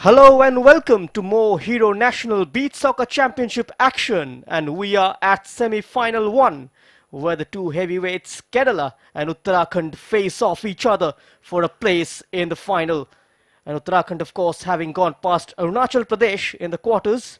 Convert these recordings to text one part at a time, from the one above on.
Hello and welcome to more Hero National Beach Soccer Championship action, and we are at semi-final 1 where the two heavyweights Kerala and Uttarakhand face off each other for a place in the final. And Uttarakhand of course having gone past Arunachal Pradesh in the quarters,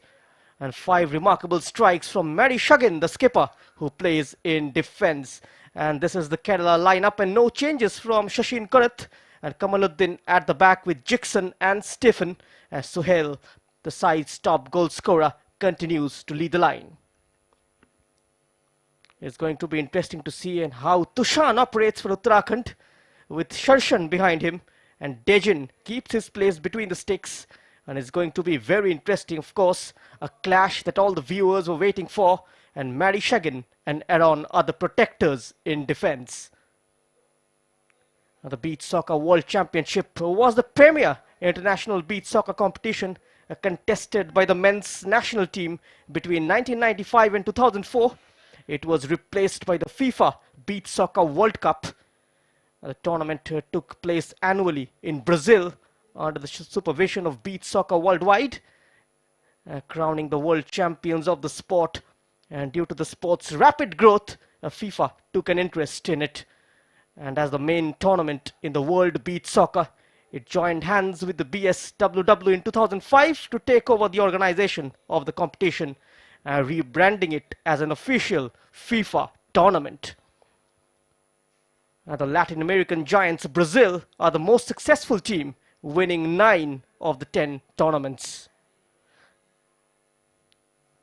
and 5 remarkable strikes from Mary Shagin, the skipper, who plays in defence. And this is the Kerala lineup, and no changes from Shashin Karath and Kamaluddin at the back with Jixon and Stephen, as Suhail, the side's top goal scorer, continues to lead the line. It's going to be interesting to see how Tushan operates for Uttarakhand, with Sharshan behind him, and Dejin keeps his place between the sticks. And it's going to be very interesting, of course, a clash that all the viewers were waiting for, and Mary Shagin and Aaron are the protectors in defence. The Beach Soccer World Championship was the premier international beach soccer competition contested by the men's national team between 1995 and 2004. It was replaced by the FIFA Beach Soccer World Cup. The tournament took place annually in Brazil under the supervision of Beach Soccer Worldwide, crowning the world champions of the sport. And due to the sport's rapid growth, FIFA took an interest in it. And as the main tournament in the world beach soccer, it joined hands with the BSWW in 2005 to take over the organization of the competition, rebranding it as an official FIFA tournament. The Latin American giants Brazil are the most successful team, winning 9 of the 10 tournaments.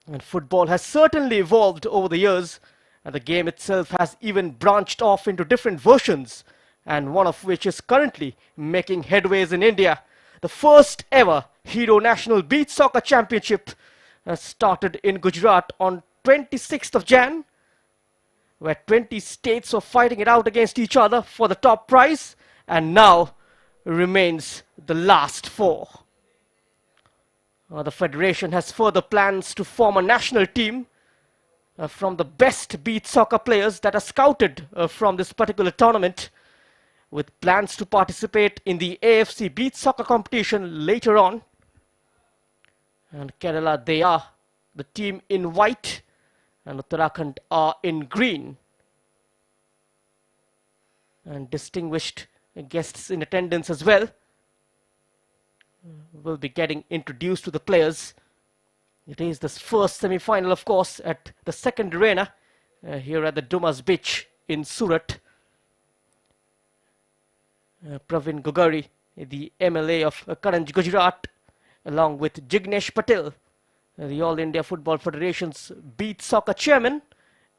And football has certainly evolved over the years, and the game itself has even branched off into different versions, and one of which is currently making headways in India. The first ever Hero National Beach Soccer Championship started in Gujarat on 26th of Jan, where 20 states were fighting it out against each other for the top prize, and now remains the last 4. The federation has further plans to form a national team from the best beach soccer players that are scouted from this particular tournament, with plans to participate in the AFC beach soccer competition later on. And Kerala, they are the team in white, and Uttarakhand are in green. And distinguished guests in attendance as well will be getting introduced to the players. It is the first semi-final, of course, at the second arena here at the Dumas Beach in Surat. Pravin Gogari, the MLA of Karanj, Gujarat, along with Jignesh Patel, the All India Football Federation's beach soccer chairman,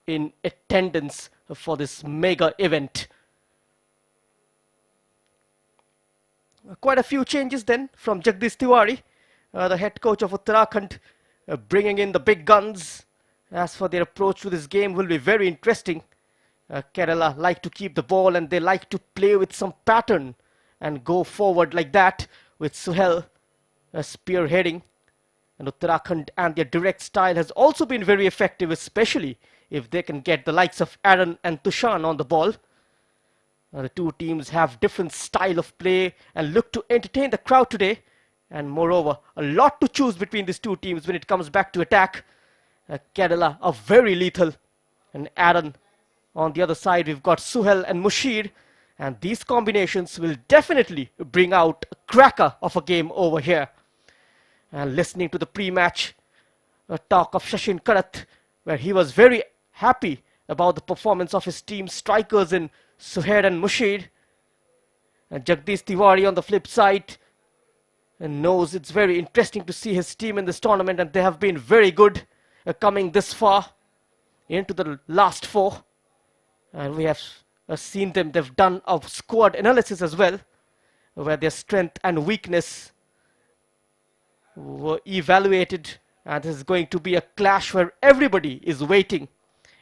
in attendance for this mega event. Quite a few changes then from Jagdish Tiwari, the head coach of Uttarakhand, bringing in the big guns. As for their approach to this game will be very interesting. Kerala like to keep the ball, and they like to play with some pattern and go forward like that, with Suhail spearheading. And Uttarakhand and their direct style has also been very effective, especially if they can get the likes of Aaron and Tushan on the ball. The two teams have different style of play and look to entertain the crowd today. And moreover, a lot to choose between these two teams when it comes back to attack. Kerala are very lethal. And Aaron, on the other side, we've got Suhail and Mushir. And these combinations will definitely bring out a cracker of a game over here. And listening to the pre-match talk of Shashin Karath, where he was very happy about the performance of his team strikers in Suhail and Mushir. And Jagdish Tiwari on the flip side and knows it's very interesting to see his team in this tournament, and they have been very good coming this far into the last 4. And we have seen them, they've done a squad analysis as well, where their strength and weakness were evaluated, and this is going to be a clash where everybody is waiting,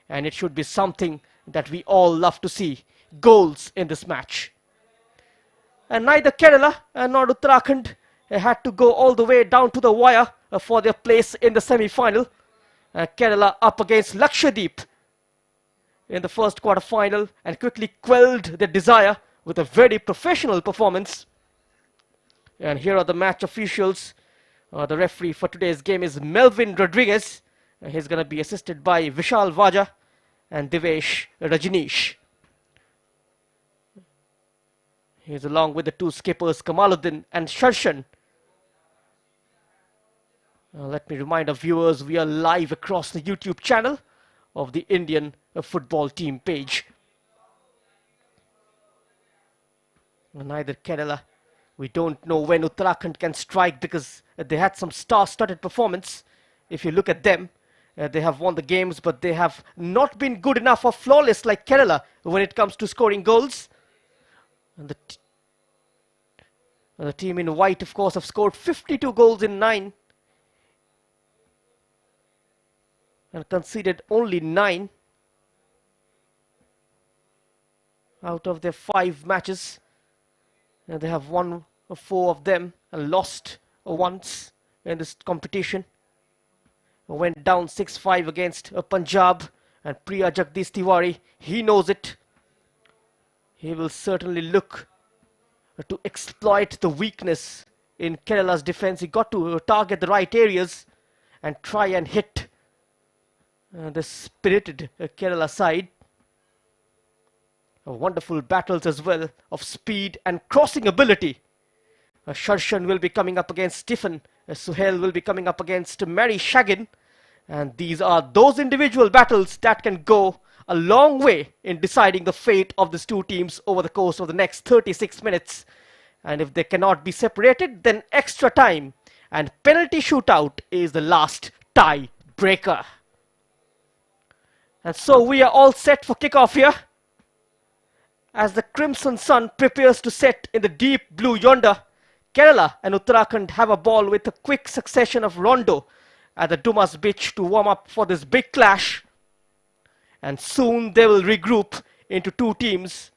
and it should be something that we all love to see. Goals in this match. And neither Kerala nor Uttarakhand had to go all the way down to the wire for their place in the semi-final. Kerala up against Lakshadweep in the first quarter final and quickly quelled their desire with a very professional performance. And here are the match officials. The referee for today's game is Melvin Rodriguez. He's going to be assisted by Vishal Vaja and Divesh Rajneesh. He's along with the two skippers Kamaluddin and Sharshan. Let me remind our viewers, we are live across the YouTube channel of the Indian football team page. Neither Kerala. We don't know when Uttarakhand can strike because they had some star-studded performance. If you look at them, they have won the games, but they have not been good enough or flawless like Kerala when it comes to scoring goals. And the team in white, of course, have scored 52 goals in 9 and conceded only 9 out of their 5 matches. And they have won 4 of them and lost once in this competition. Went down 6-5 against Punjab, and Priya Jagdish Tiwari, he knows it. He will certainly look to exploit the weakness in Kerala's defense. He got to target the right areas and try and hit the spirited Kerala side. Wonderful battles as well of speed and crossing ability. Sharshan will be coming up against Stephen. Suhail will be coming up against Mary Shagin. And these are those individual battles that can go a long way in deciding the fate of these two teams over the course of the next 36 minutes. And if they cannot be separated, then extra time and penalty shootout is the last tie breaker. And so we are all set for kickoff here, as the crimson sun prepares to set in the deep blue yonder. Kerala and Uttarakhand have a ball with a quick succession of rondo at the Dumas beach to warm up for this big clash. And soon they will regroup into 2 teams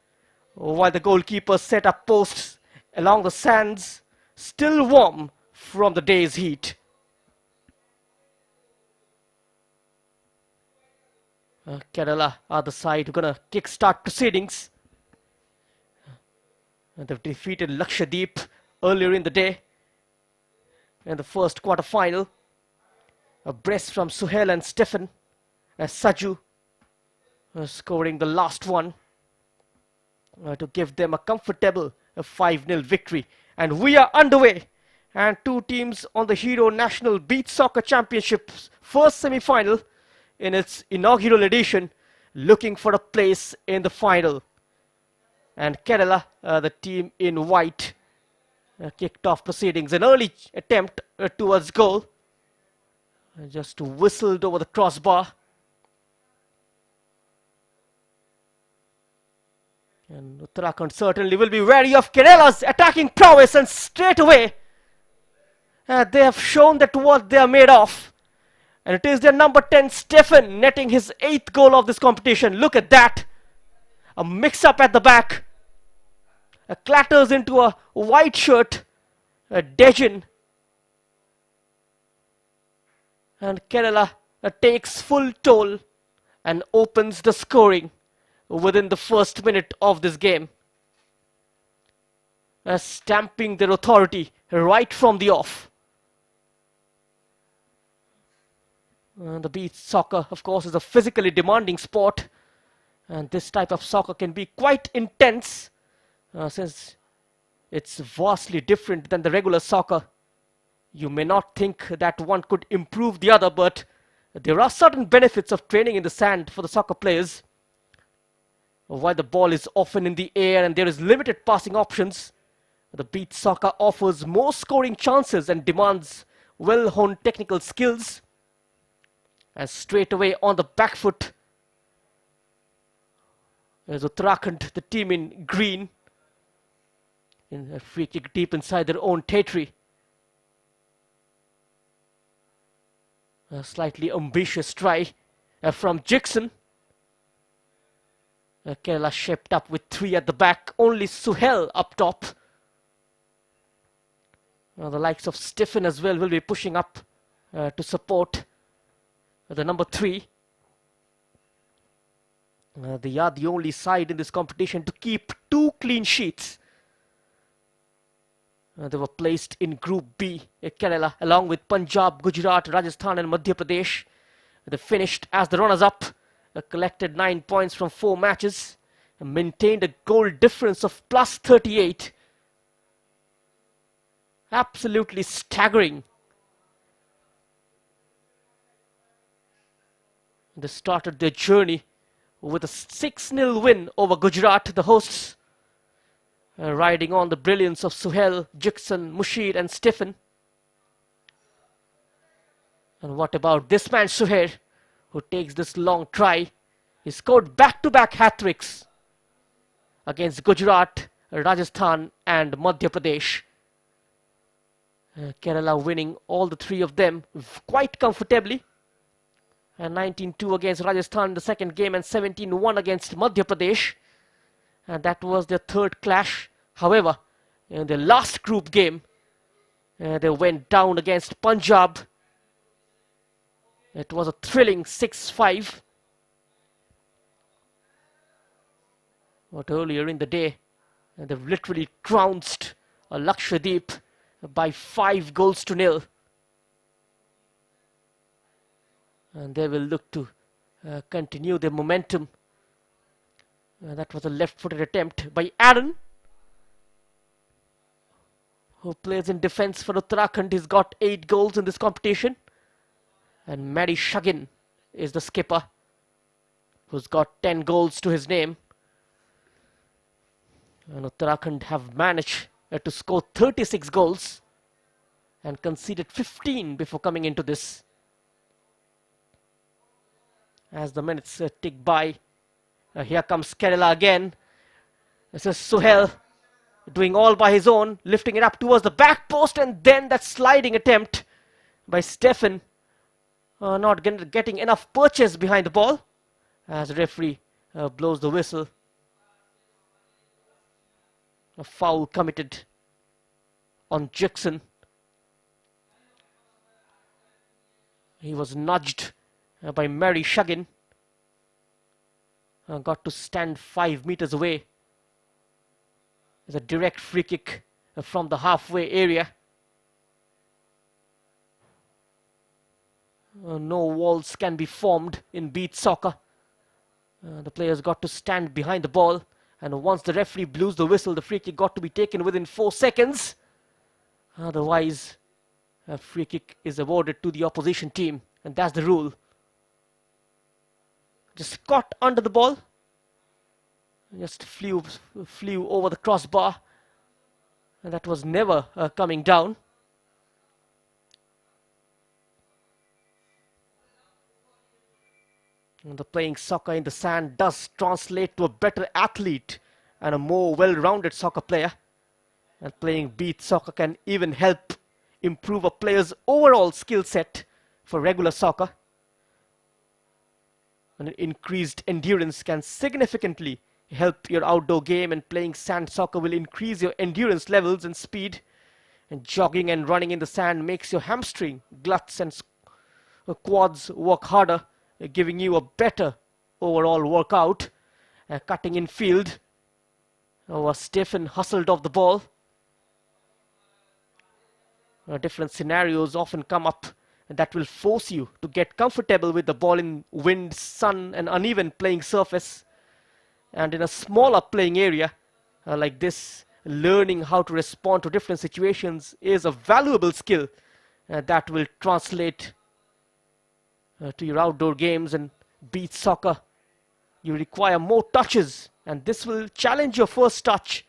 while the goalkeepers set up posts along the sands, still warm from the day's heat. Kerala are the side who are going to kick-start proceedings. They've defeated Lakshadweep earlier in the day in the first quarter-final. A brace from Suhail and Stephen, as Saju scoring the last one to give them a comfortable 5-0 victory. And we are underway, and 2 teams on the Hero National Beach Soccer Championship's first semi-final in its inaugural edition, looking for a place in the final. And Kerala, the team in white, kicked off proceedings. An early attempt towards goal, just whistled over the crossbar. And Uttarakhand certainly will be wary of Kerala's attacking prowess, and straight away they have shown that what they are made of. And it is their number 10, Stephen, netting his 8th goal of this competition. Look at that. A mix-up at the back. Clatters into a white shirt, Dejan. And Kerala takes full toll and opens the scoring within the first minute of this game, stamping their authority right from the off. The beach soccer, of course, is a physically demanding sport, and this type of soccer can be quite intense since it's vastly different than the regular soccer. You may not think that one could improve the other, but there are certain benefits of training in the sand for the soccer players. While the ball is often in the air and there is limited passing options, the beach soccer offers more scoring chances and demands well-honed technical skills. And straight away on the back foot is Uttarakhand, the team in green, in a free kick deep inside their own territory. A slightly ambitious try from Jackson. Kerala shaped up with 3 at the back, only Suhail up top. The likes of Stephen as well will be pushing up to support the number 3. They are the only side in this competition to keep 2 clean sheets. They were placed in Group B, Kerala, along with Punjab, Gujarat, Rajasthan and Madhya Pradesh. They finished as the runners-up, collected 9 points from 4 matches, and maintained a goal difference of plus 38. Absolutely staggering. They started their journey with a 6-0 win over Gujarat, the hosts, riding on the brilliance of Suhail, Jackson, Mushir and Stephen. And what about this man Suhail, who takes this long try? He scored back-to-back hat-tricks against Gujarat, Rajasthan and Madhya Pradesh. Kerala winning all the 3 of them quite comfortably. 19-2 against Rajasthan in the second game and 17-1 against Madhya Pradesh. And that was their 3rd clash. However, in the last group game, they went down against Punjab. It was a thrilling 6-5. But earlier in the day, they literally trounced Lakshadweep by 5-0. And they will look to continue their momentum. That was a left-footed attempt by Aaron, who plays in defense for Uttarakhand. He's got 8 goals in this competition. And Mary Shagin is the skipper, who's got 10 goals to his name. And Uttarakhand have managed to score 36 goals and conceded 15 before coming into this. As the minutes tick by, here comes Kerala again. This is Suhail doing all by his own, lifting it up towards the back post, and then that sliding attempt by Stephen, not getting enough purchase behind the ball, as the referee blows the whistle. A foul committed on Jackson. He was nudged by Mary Shagin. Got to stand 5 meters away. It's a direct free kick from the halfway area. No walls can be formed in beach soccer. The players got to stand behind the ball, and once the referee blows the whistle, the free kick got to be taken within 4 seconds. Otherwise, a free kick is awarded to the opposition team, and that's the rule. Just caught under the ball, just flew over the crossbar, and that was never coming down. And the playing soccer in the sand does translate to a better athlete and a more well-rounded soccer player. And playing beach soccer can even help improve a player's overall skill set for regular soccer. And increased endurance can significantly help your outdoor game, and playing sand soccer will increase your endurance levels and speed. And jogging and running in the sand makes your hamstring, glutes and quads work harder, giving you a better overall workout. Cutting in field, Stephen hustled off the ball. Different scenarios often come up that will force you to get comfortable with the ball in wind, sun and uneven playing surface. And in a smaller playing area like this, learning how to respond to different situations is a valuable skill that will translate to your outdoor games. And beach soccer, you require more touches, and this will challenge your first touch,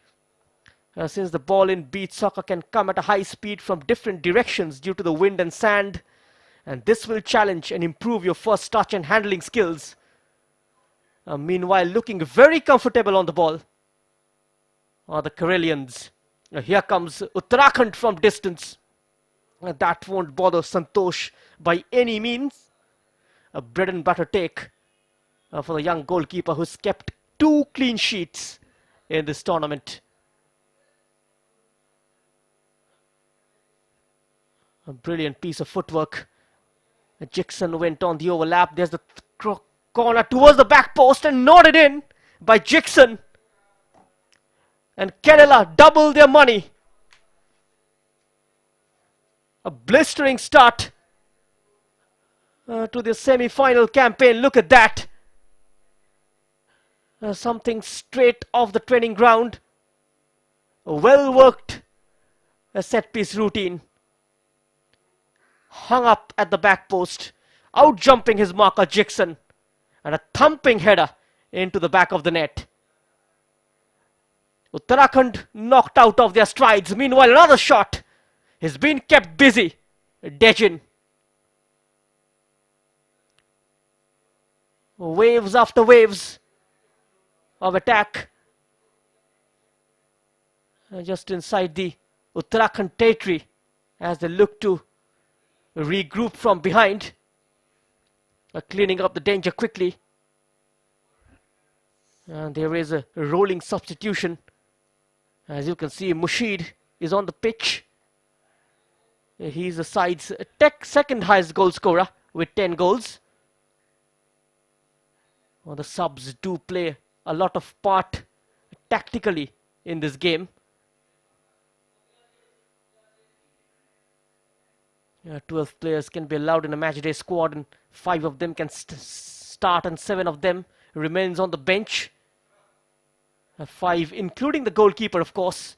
since the ball in beach soccer can come at a high speed from different directions due to the wind and sand, and this will challenge and improve your first touch and handling skills. Meanwhile, looking very comfortable on the ball are the Karelians. Here comes Uttarakhand from distance. That won't bother Santosh by any means. A bread and butter take for the young goalkeeper who's kept 2 clean sheets in this tournament. A brilliant piece of footwork. Jackson went on the overlap. There's the corner towards the back post and nodded in by Jackson. And Kerala doubled their money. A blistering start to the semi-final campaign. Look at that. Something straight off the training ground. A well-worked set-piece routine. Hung up at the back post, out-jumping his marker Jackson, and a thumping header into the back of the net. Uttarakhand knocked out of their strides. Meanwhile, another shot has been kept busy. Dejin. Waves after waves of attack. Just inside the Uttarakhand territory as they look to regroup from behind. Cleaning up the danger quickly. And there is a rolling substitution. As you can see, Mushid is on the pitch. He's the side's second highest goal scorer with 10 goals. Well, the subs do play a lot of part tactically in this game. 12 players can be allowed in a matchday squad, and 5 of them can start and 7 of them remains on the bench. 5 including the goalkeeper, of course.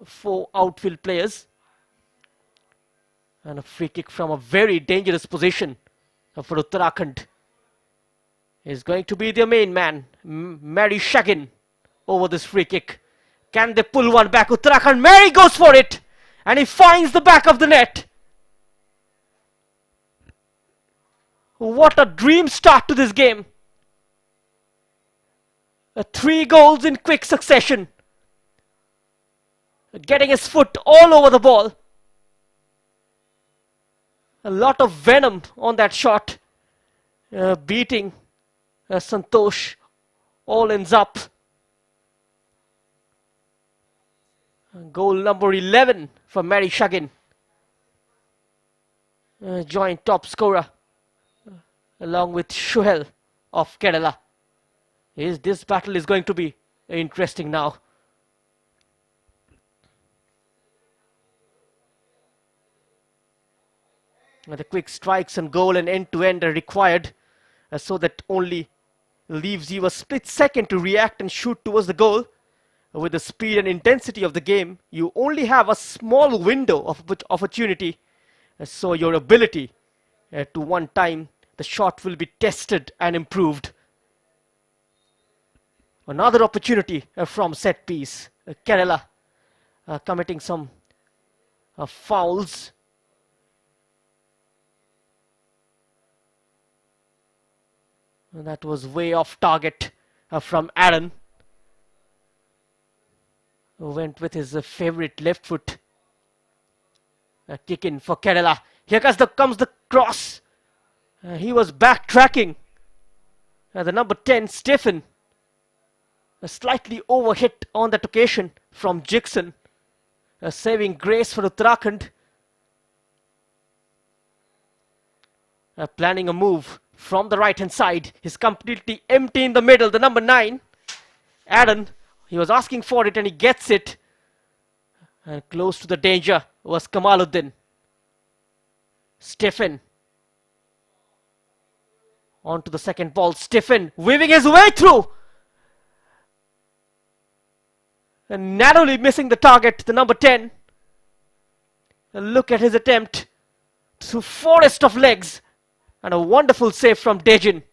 4 outfield players. And a free kick from a very dangerous position for Uttarakhand is going to be their main man, Mary Shagin, over this free kick. Can they pull one back? Uttarakhand, Mary goes for it, and he finds the back of the net. What a dream start to this game. 3 goals in quick succession. Getting his foot all over the ball. A lot of venom on that shot. Beating Santosh. All ends up. Goal number 11 for Mary Shagin. Joint top scorer. Along with Shuhel of Kerala. This battle is going to be interesting now. The quick strikes and goal and end-to-end are required, so that only leaves you a split second to react and shoot towards the goal. With the speed and intensity of the game, you only have a small window of opportunity, so your ability to one time the shot will be tested and improved. Another opportunity from set piece. Kerala committing some fouls. And that was way off target from Aaron. Who went with his favorite left foot. Kick in for Kerala. Here comes the cross. He was backtracking. The number 10, Stephen. Slightly overhit on that occasion from Jackson. Saving grace for Uttarakhand. Planning a move from the right hand side. He's completely empty in the middle. The number 9, Aaron. He was asking for it and he gets it. And close to the danger was Kamaluddin. Stephen. On to the second ball. Stephen weaving his way through. And narrowly missing the target, the number 10. And look at his attempt. Through forest of legs. And a wonderful save from Dejin.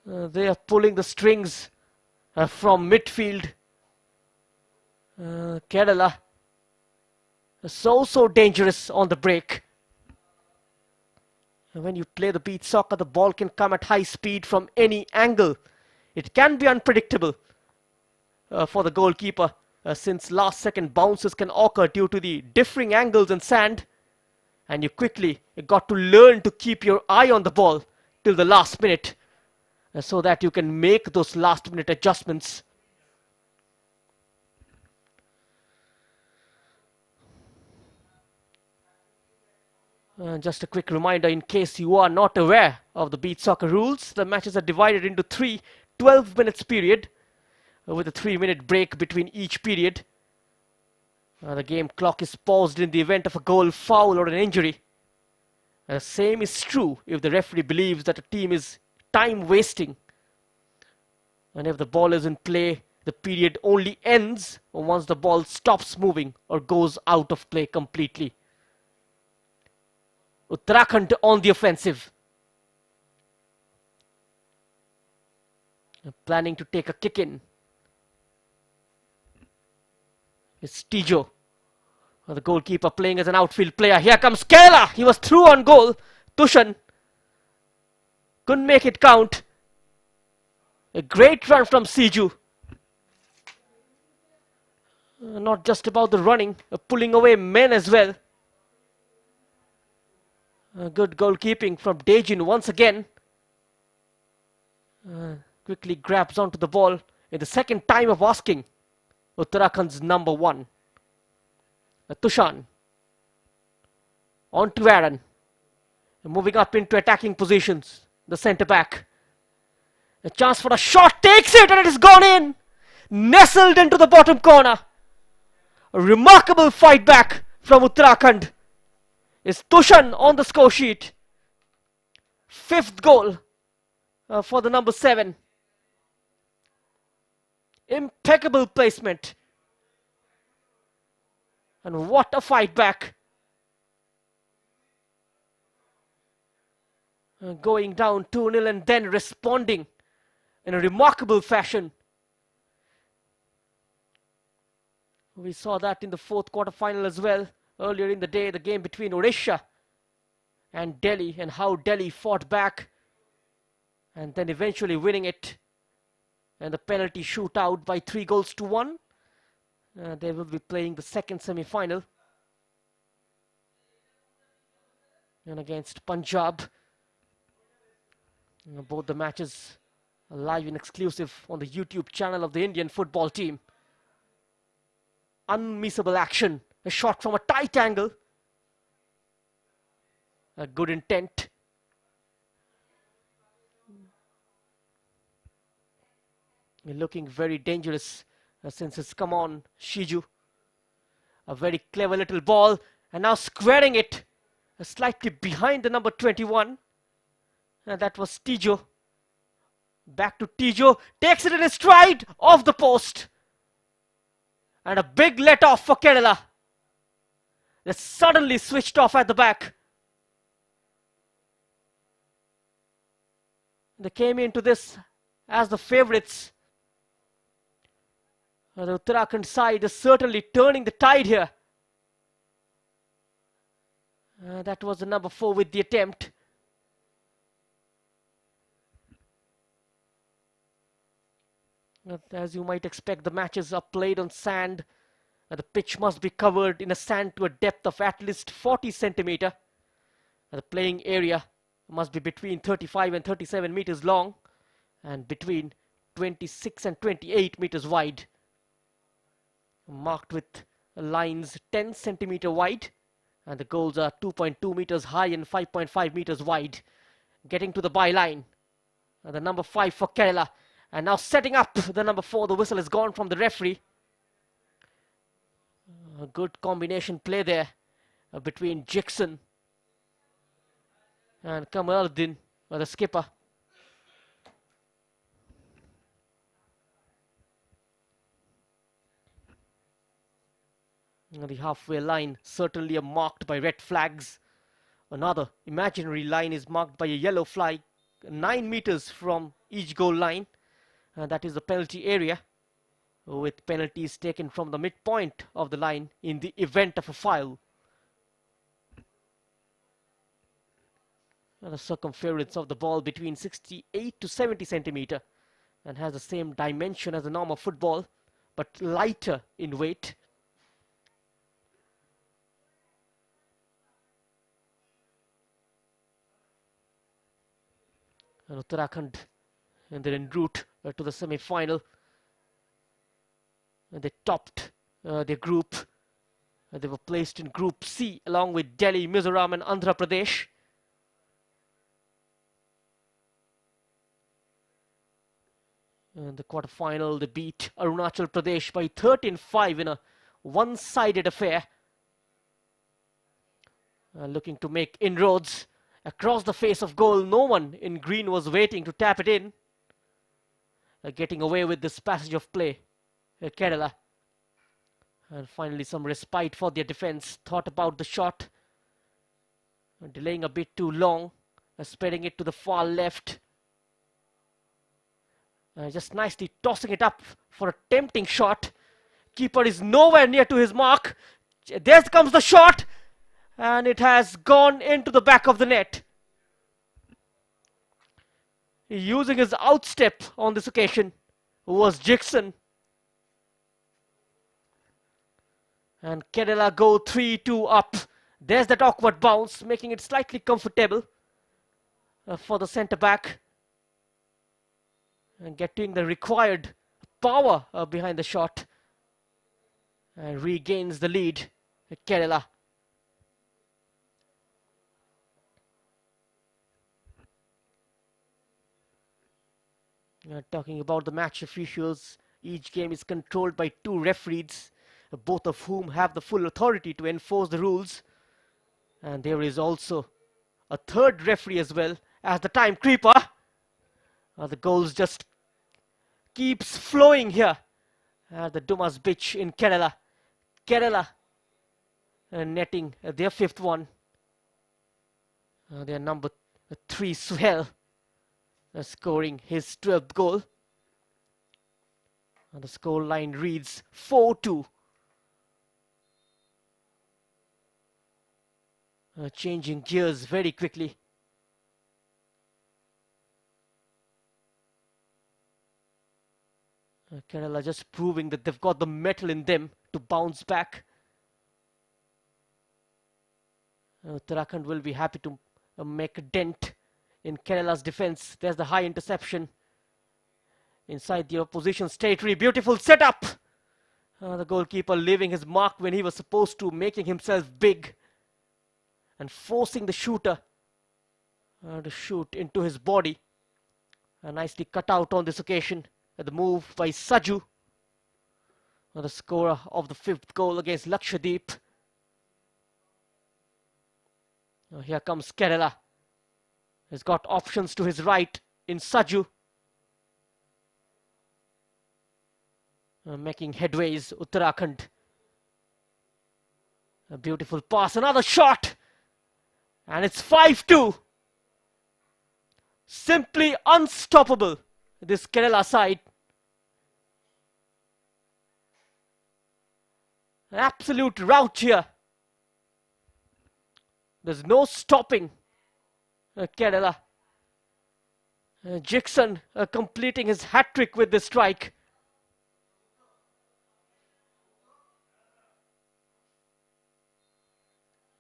They are pulling the strings from midfield. Kerala. So dangerous on the break. When you play the beach soccer, the ball can come at high speed from any angle. It can be unpredictable for the goalkeeper, since last second bounces can occur due to the differing angles in sand. And you quickly got to learn to keep your eye on the ball till the last minute, so that you can make those last minute adjustments. Just a quick reminder, in case you are not aware of the beach soccer rules, the matches are divided into 3 12 minutes period with a 3-minute break between each period. The game clock is paused in the event of a goal, foul, or an injury. The same is true if the referee believes that a team is time wasting. And if the ball is in play, the period only ends once the ball stops moving or goes out of play completely. Uttarakhand on the offensive. Planning to take a kick in. It's Tijo, the goalkeeper, playing as an outfield player. Here comes Kerala. He was through on goal. Tushan couldn't make it count. A great run from Siju. Not just about the running, pulling away men as well. Good goalkeeping from Dejin once again. Quickly grabs onto the ball in the second time of asking. Uttarakhand's number 1. Tushan. On to Aaron. Moving up into attacking positions. The centre back. A chance for a shot. Takes it and it has gone in. Nestled into the bottom corner. A remarkable fight back from Uttarakhand. Is Tushan on the score sheet. 5th goal for the number 7. Impeccable placement. And what a fight back. Going down 2-0 and then responding in a remarkable fashion. We saw that in the 4th quarter final as well. Earlier in the day, the game between Odisha and Delhi, and how Delhi fought back and then eventually winning it. And the penalty shootout by 3-1. They will be playing the second semi-final. And against Punjab. Both the matches are live and exclusive on the YouTube channel of the Indian football team. Unmissable action. A shot from a tight angle. A good intent. Looking very dangerous since it's come on Shiju. A very clever little ball. And now squaring it slightly behind the number 21. And that was Tijo. Back to Tijo. Takes it in his stride. Off the post. And a big let off for Kerala. They suddenly switched off at the back. They came into this as the favourites. The Uttarakhand side is certainly turning the tide here. That was the number 4 with the attempt. As you might expect, the matches are played on sand. The pitch must be covered in a sand to a depth of at least 40 centimeter. The playing area must be between 35 and 37 meters long and between 26 and 28 meters wide. Marked with lines 10 centimeter wide, and the goals are 2.2 meters high and 5.5 meters wide. Getting to the byline. The number 5 for Kerala. And now setting up the number 4. The whistle is gone from the referee. A good combination play there between Jackson and Kamaluddin, the skipper. The halfway line certainly are marked by red flags. Another imaginary line is marked by a yellow flag 9 meters from each goal line. That is the penalty area, with penalties taken from the midpoint of the line in the event of a foul. The circumference of the ball between 68 to 70 centimeter and has the same dimension as a normal football, but lighter in weight. And Uttarakhand, and they're en route to the semi-final. They topped their group. They were placed in Group C along with Delhi, Mizoram and Andhra Pradesh. In the quarter-final, they beat Arunachal Pradesh by 13-5 in a one-sided affair. Looking to make inroads across the face of goal. No one in green was waiting to tap it in. Getting away with this passage of play. Kerala. And finally some respite for their defense. Thought about the shot. Delaying a bit too long. Spreading it to the far left. Just nicely tossing it up for a tempting shot. Keeper is nowhere near to his mark. There comes the shot. And it has gone into the back of the net. Using his outstep on this occasion was Jackson. And Kerala go 3-2 up. There's that awkward bounce, making it slightly comfortable for the centre-back. And getting the required power behind the shot. And regains the lead, Kerala. Talking about the match officials, each game is controlled by 2 referees, both of whom have the full authority to enforce the rules. And there is also a 3rd referee as well as the time creeper. The goals just keeps flowing here at the Dumas Beach in Kerala. Kerala netting their 5th one. Their number 3 Suhail scoring his 12th goal. The score line reads 4-2. Changing gears very quickly. Kerala just proving that they've got the metal in them to bounce back. Uttarakhand will be happy to make a dent in Kerala's defense. There's the high interception inside the opposition's territory. Beautiful setup. The goalkeeper leaving his mark when he was supposed to, making himself big and forcing the shooter to shoot into his body. Nicely cut out on this occasion. The move by Saju, the scorer of the 5th goal against Lakshadweep. Here comes Kerala. He's got options to his right in Saju. Making headways, Uttarakhand. A beautiful pass, another shot. And it's 5-2. Simply unstoppable, this Kerala side. An absolute rout here. There's no stopping Kerala. Jackson completing his hat-trick with this strike.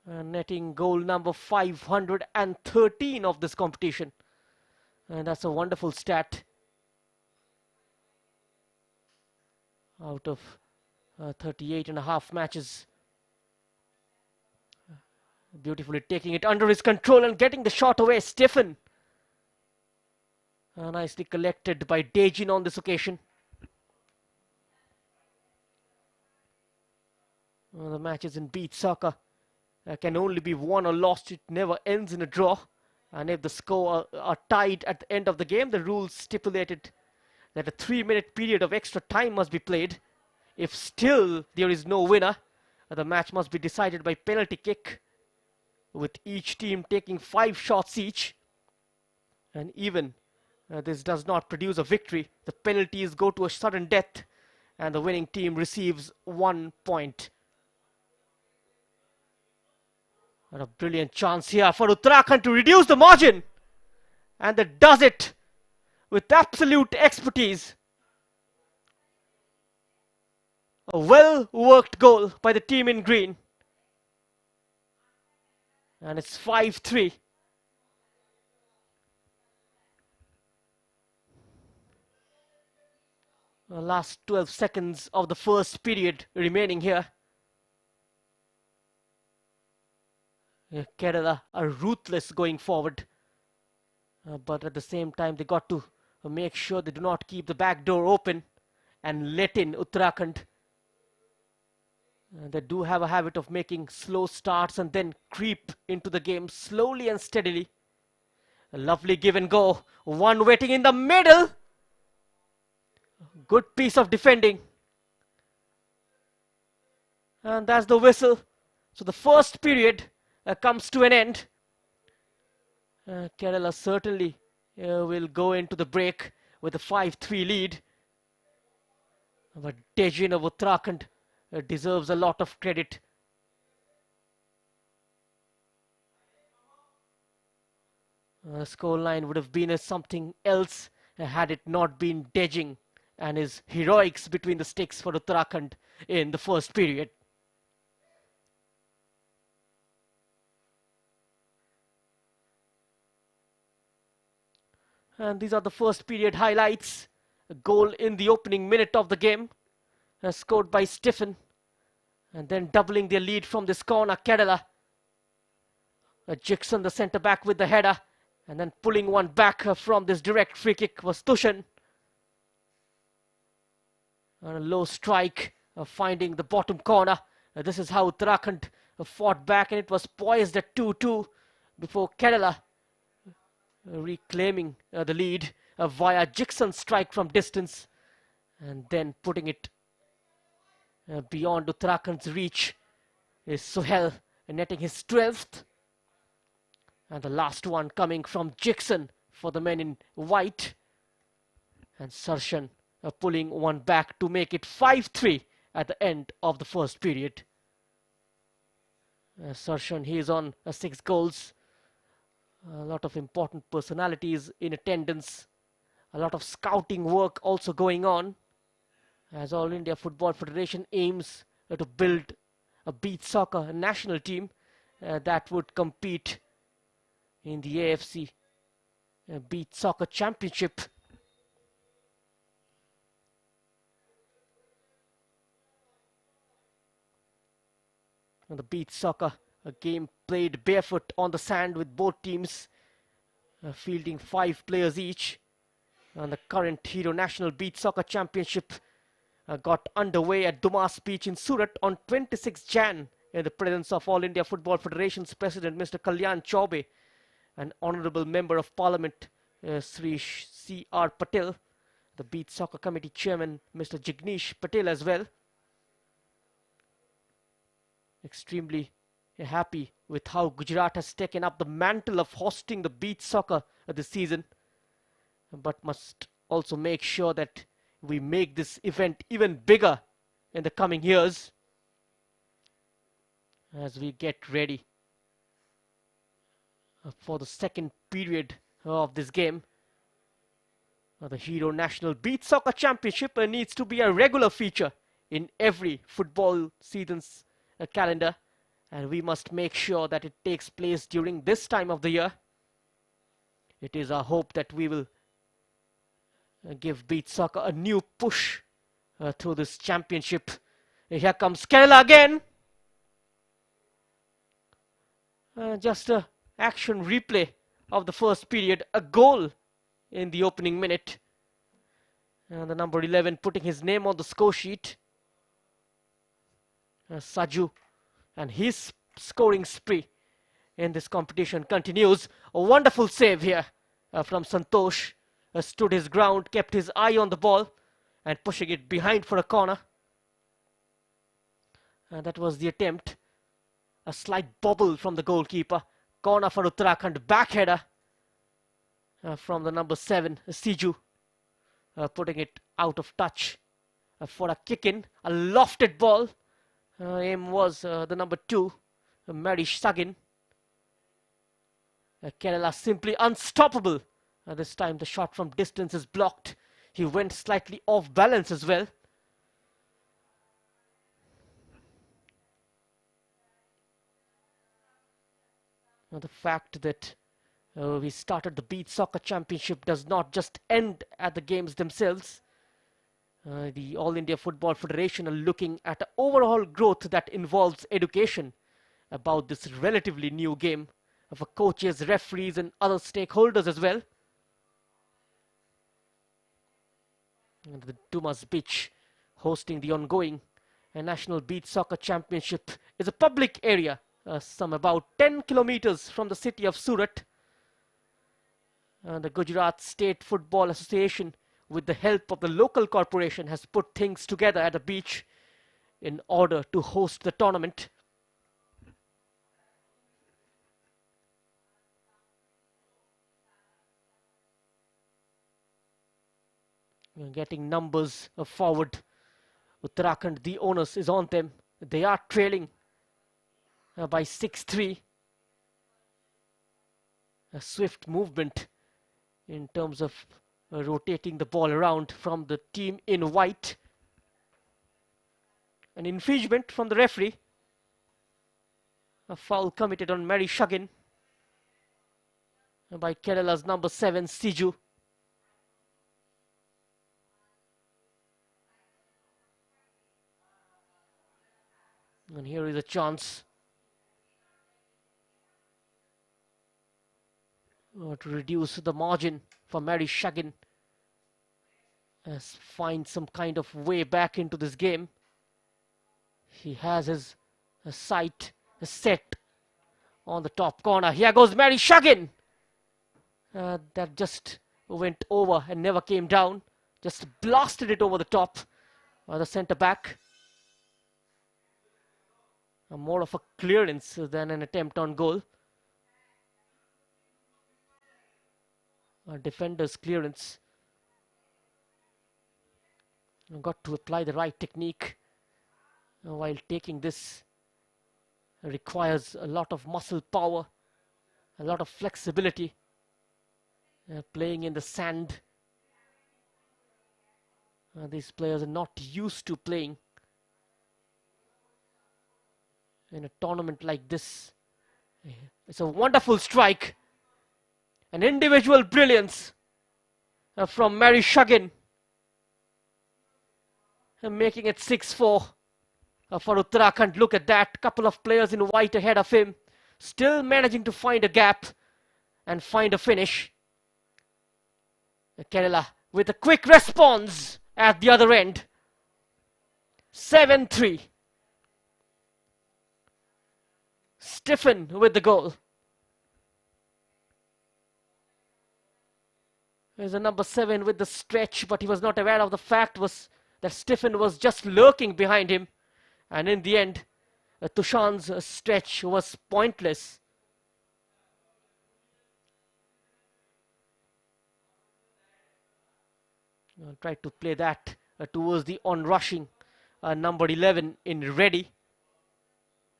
Netting goal number 513 of this competition. And that's a wonderful stat. Out of 38.5 matches. Beautifully taking it under his control and getting the shot away. Stephen. Nicely collected by Dejin on this occasion. The matches in beach soccer can only be won or lost. It never ends in a draw. And if the score are tied at the end of the game, the rules stipulated that a 3-minute period of extra time must be played. If still there is no winner, the match must be decided by penalty kick, with each team taking 5 shots each. And even this does not produce a victory, the penalties go to a sudden death and the winning team receives 1 point. And a brilliant chance here for Uttarakhand to reduce the margin. And that does it with absolute expertise. A well-worked goal by the team in green. And it's 5-3. The last 12 seconds of the first period remaining here. Kerala are ruthless going forward. But at the same time, they got to make sure they do not keep the back door open and let in Uttarakhand. They do have a habit of making slow starts and then creep into the game slowly and steadily. A lovely give and go. One waiting in the middle. Good piece of defending. And that's the whistle. So the first period comes to an end. Kerala certainly will go into the break with a 5-3 lead. But Dejin of Uttarakhand deserves a lot of credit. The scoreline would have been something else had it not been Dejin and his heroics between the sticks for Uttarakhand in the first period. And these are the first period highlights. A goal in the opening minute of the game, scored by Stephen. And then doubling their lead from this corner, Kerala. Jackson, the centre back, with the header. And then pulling one back from this direct free kick was Tushan. And a low strike, finding the bottom corner. This is how Uttarakhand fought back, and it was poised at 2-2 before Kerala reclaiming the lead via Jackson's strike from distance, and then putting it beyond Uttarakhand's reach is Sohail, netting his 12th. And the last one coming from Jackson for the men in white. And Sarshan pulling one back to make it 5-3 at the end of the first period. Sarshan, he is on 6 goals. A lot of important personalities in attendance. A lot of scouting work also going on, as All India Football Federation aims to build a beach soccer national team that would compete in the AFC Beach Soccer Championship. And the beach soccer, a game played barefoot on the sand with both teams fielding 5 players each. And the current Hero National Beach Soccer Championship got underway at Dumas Beach in Surat on 26 Jan in the presence of All India Football Federation's President Mr. Kalyan Chaube, an Honourable Member of Parliament Sri C.R. Patel, the Beach Soccer Committee Chairman Mr. Jignesh Patel as well. Extremely happy with how Gujarat has taken up the mantle of hosting the beach soccer this season, but must also make sure that we make this event even bigger in the coming years as we get ready for the second period of this game. The Hero National Beach Soccer Championship needs to be a regular feature in every football season's calendar, and we must make sure that it takes place during this time of the year. It is our hope that we will give beach soccer a new push through this championship. Here comes Kerala again. Just a action replay of the first period, a goal in the opening minute. And the number 11 putting his name on the score sheet. Saju, and his scoring spree in this competition continues. A wonderful save here from Santosh. Stood his ground, kept his eye on the ball, and pushing it behind for a corner. And that was the attempt. A slight bobble from the goalkeeper. Corner for Uttarakhand. Back header from the number 7, Siju, putting it out of touch for a kick in. A lofted ball. Aim was the number 2, Marish Sagin. Kerala simply unstoppable. This time the shot from distance is blocked. He went slightly off balance as well. Now the fact that we started the Beach Soccer Championship does not just end at the games themselves. The All India Football Federation are looking at an overall growth that involves education about this relatively new game for coaches, referees and other stakeholders as well. And the Dumas Beach hosting the ongoing A National Beach Soccer Championship is a public area, some about 10 kilometers from the city of Surat. The Gujarat State Football Association, with the help of the local corporation, has put things together at the beach in order to host the tournament. Getting numbers forward. Uttarakhand, the onus is on them. They are trailing by 6-3. A swift movement in terms of rotating the ball around from the team in white. An infringement from the referee. A foul committed on Mary Shugin by Kerala's number 7, Siju. And here is a chance to reduce the margin for Mary Shugin. Find some kind of way back into this game. He has his sight set on the top corner. Here goes Mary Shugin. That just went over and never came down. Just blasted it over the top. The centre back. More of a clearance than an attempt on goal. A defender's clearance. Got to apply the right technique while taking this. Requires a lot of muscle power, a lot of flexibility. Playing in the sand. These players are not used to playing in a tournament like this. It's a wonderful strike. An individual brilliance from Mary Shugin. Making it 6-4 for Uttarakhand. Look at that. Couple of players in white ahead of him. Still managing to find a gap and find a finish. Kerala with a quick response at the other end. 7-3. Stephen with the goal. There's a number 7 with the stretch, but he was not aware of the fact that Stephen was just lurking behind him. And in the end, Tushan's stretch was pointless. Tried to play that towards the on-rushing number 11 in Reddy.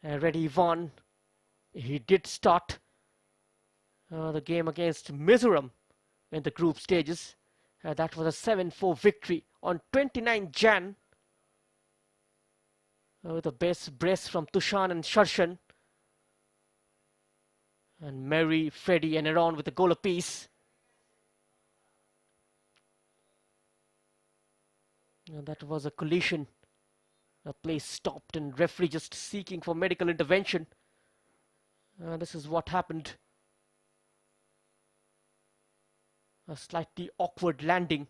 Reddy Ivan. He did start the game against Mizoram in the group stages. That was a 7-4 victory on 29 Jan. With a best brace from Tushan and Sharshan. And Mary, Freddie and Aaron with a goal apiece. That was a collision. A play stopped and referee just seeking for medical intervention. This is what happened. A slightly awkward landing.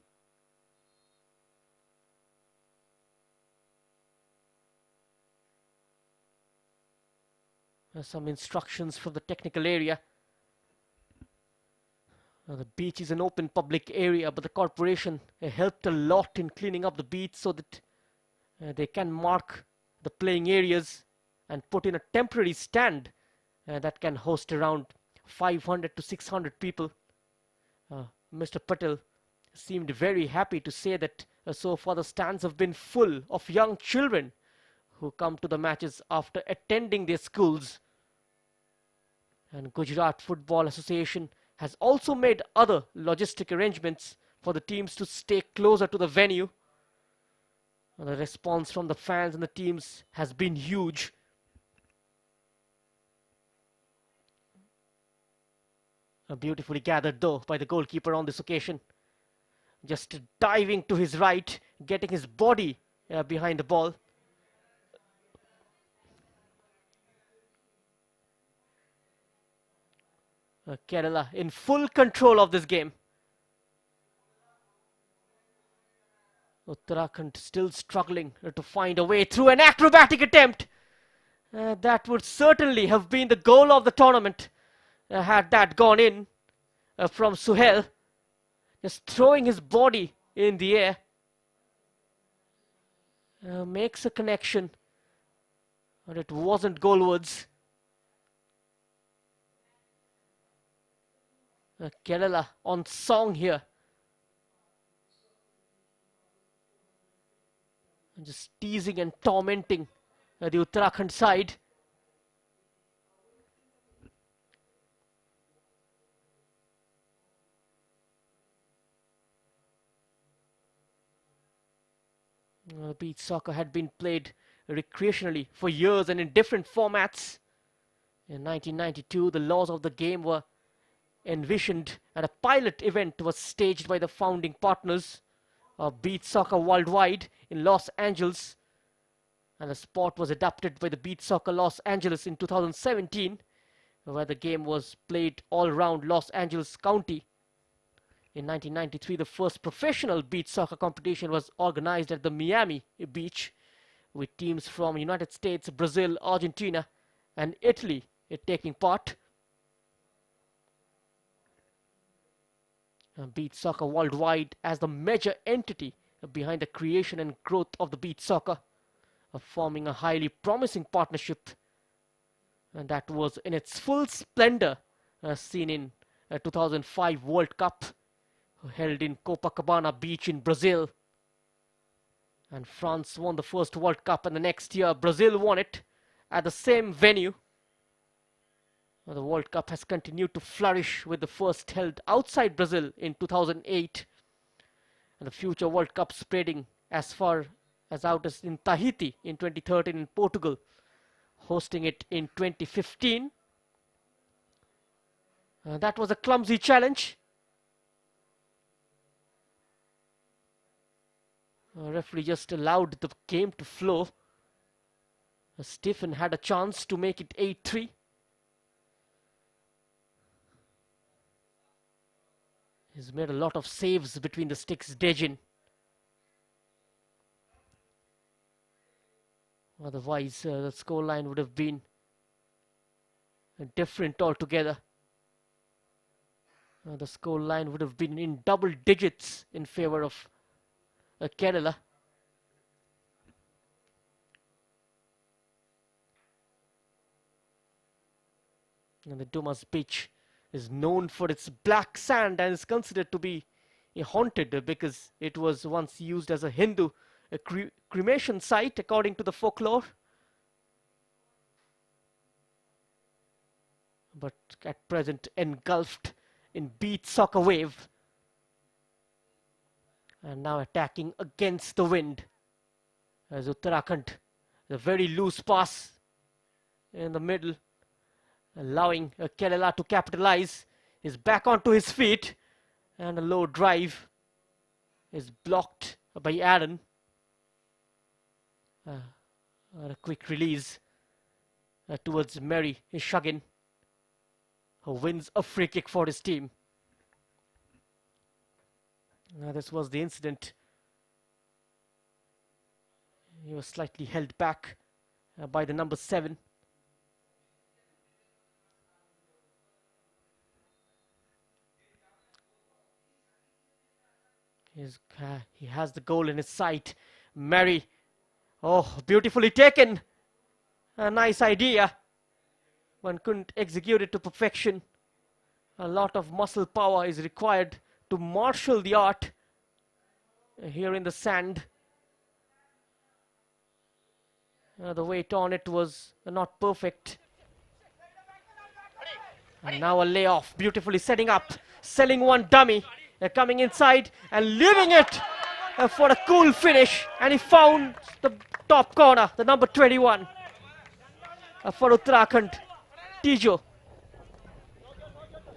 Some instructions from the technical area. The beach is an open public area, but the corporation helped a lot in cleaning up the beach so that they can mark the playing areas and put in a temporary stand that can host around 500 to 600 people. Mr. Patel seemed very happy to say that so far the stands have been full of young children who come to the matches after attending their schools. And Gujarat Football Association has also made other logistic arrangements for the teams to stay closer to the venue. And the response from the fans and the teams has been huge. Beautifully gathered though by the goalkeeper on this occasion. Just diving to his right, getting his body behind the ball. Kerala in full control of this game. Uttarakhand still struggling to find a way through an acrobatic attempt. That would certainly have been the goal of the tournament had that gone in from Suhail. Just throwing his body in the air. Makes a connection. But it wasn't goalwards. Kerala on song here. Just teasing and tormenting the Uttarakhand side. Beach soccer had been played recreationally for years and in different formats. In 1992, the laws of the game were envisioned and a pilot event was staged by the founding partners of Beach Soccer Worldwide in Los Angeles, and the sport was adapted by the Beach Soccer Los Angeles in 2017, where the game was played all around Los Angeles County. In 1993, the first professional beach soccer competition was organized at the Miami Beach, with teams from United States, Brazil, Argentina, and Italy taking part. Beach Soccer Worldwide as the major entity behind the creation and growth of the beach soccer, forming a highly promising partnership, and that was in its full splendor seen in 2005 World Cup held in Copacabana Beach in Brazil. And France won the first World Cup, and the next year Brazil won it at the same venue. The World Cup has continued to flourish, with the first held outside Brazil in 2008, and the future World Cup spreading as far as out as in Tahiti in 2013, in Portugal hosting it in 2015. That was a clumsy challenge. Referee just allowed the game to flow. Stephen had a chance to make it 8-3. He's made a lot of saves between the sticks, Dejin. Otherwise, the scoreline would have been different altogether. The scoreline would have been in double digits in favor of Kerala. And the Dumas beach is known for its black sand and is considered to be haunted because it was once used as a Hindu cremation site, according to the folklore. But at present engulfed in beach soccer wave. And now attacking against the wind as Uttarakhand. A very loose pass in the middle, allowing Kerala to capitalize. Is back onto his feet, and a low drive is blocked by Aaron. A quick release towards Mary Shagin, who wins a free kick for his team. This was the incident. He was slightly held back by the number 7. He has the goal in his sight. Mary. Oh, beautifully taken. A nice idea. One couldn't execute it to perfection. A lot of muscle power is required to marshal the art here in the sand. The weight on it was not perfect. And now a layoff, beautifully setting up, selling one dummy, coming inside and leaving it for a cool finish. And he found the top corner, the number 21 for Uttarakhand, Tijo.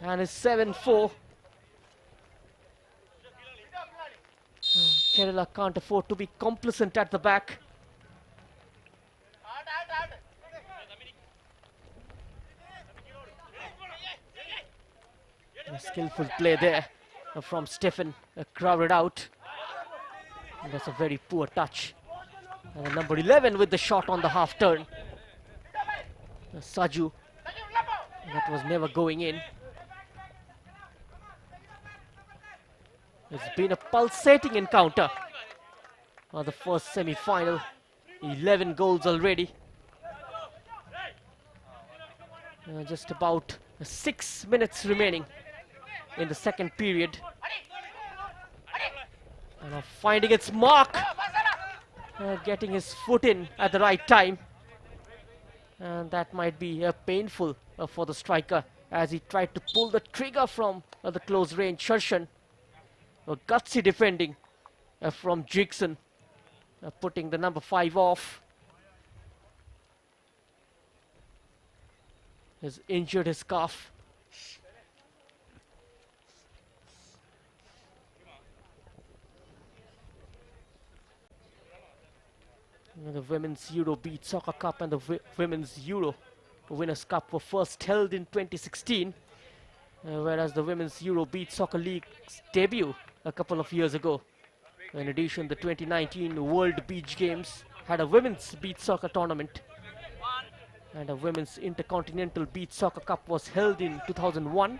And it's 7-4. Kerala can't afford to be complacent at the back. A skillful play there from Stephen, crowded out. And that's a very poor touch. And number 11 with the shot on the half turn. Saju. That was never going in. It's been a pulsating encounter. The first semi-final. 11 goals already. Just about 6 minutes remaining in the second period. And finding its mark. Getting his foot in at the right time. And that might be painful for the striker as he tried to pull the trigger from the close range. Sharshan. Gutsy defending from Jigson. Putting the number 5 off. Has injured his calf. The Women's Euro Beach Soccer Cup and the Women's Euro Winners' Cup were first held in 2016, whereas the Women's Euro Beach Soccer League's debut a couple of years ago. In addition, the 2019 World Beach Games had a Women's Beach Soccer tournament, and a Women's Intercontinental Beach Soccer Cup was held in 2001.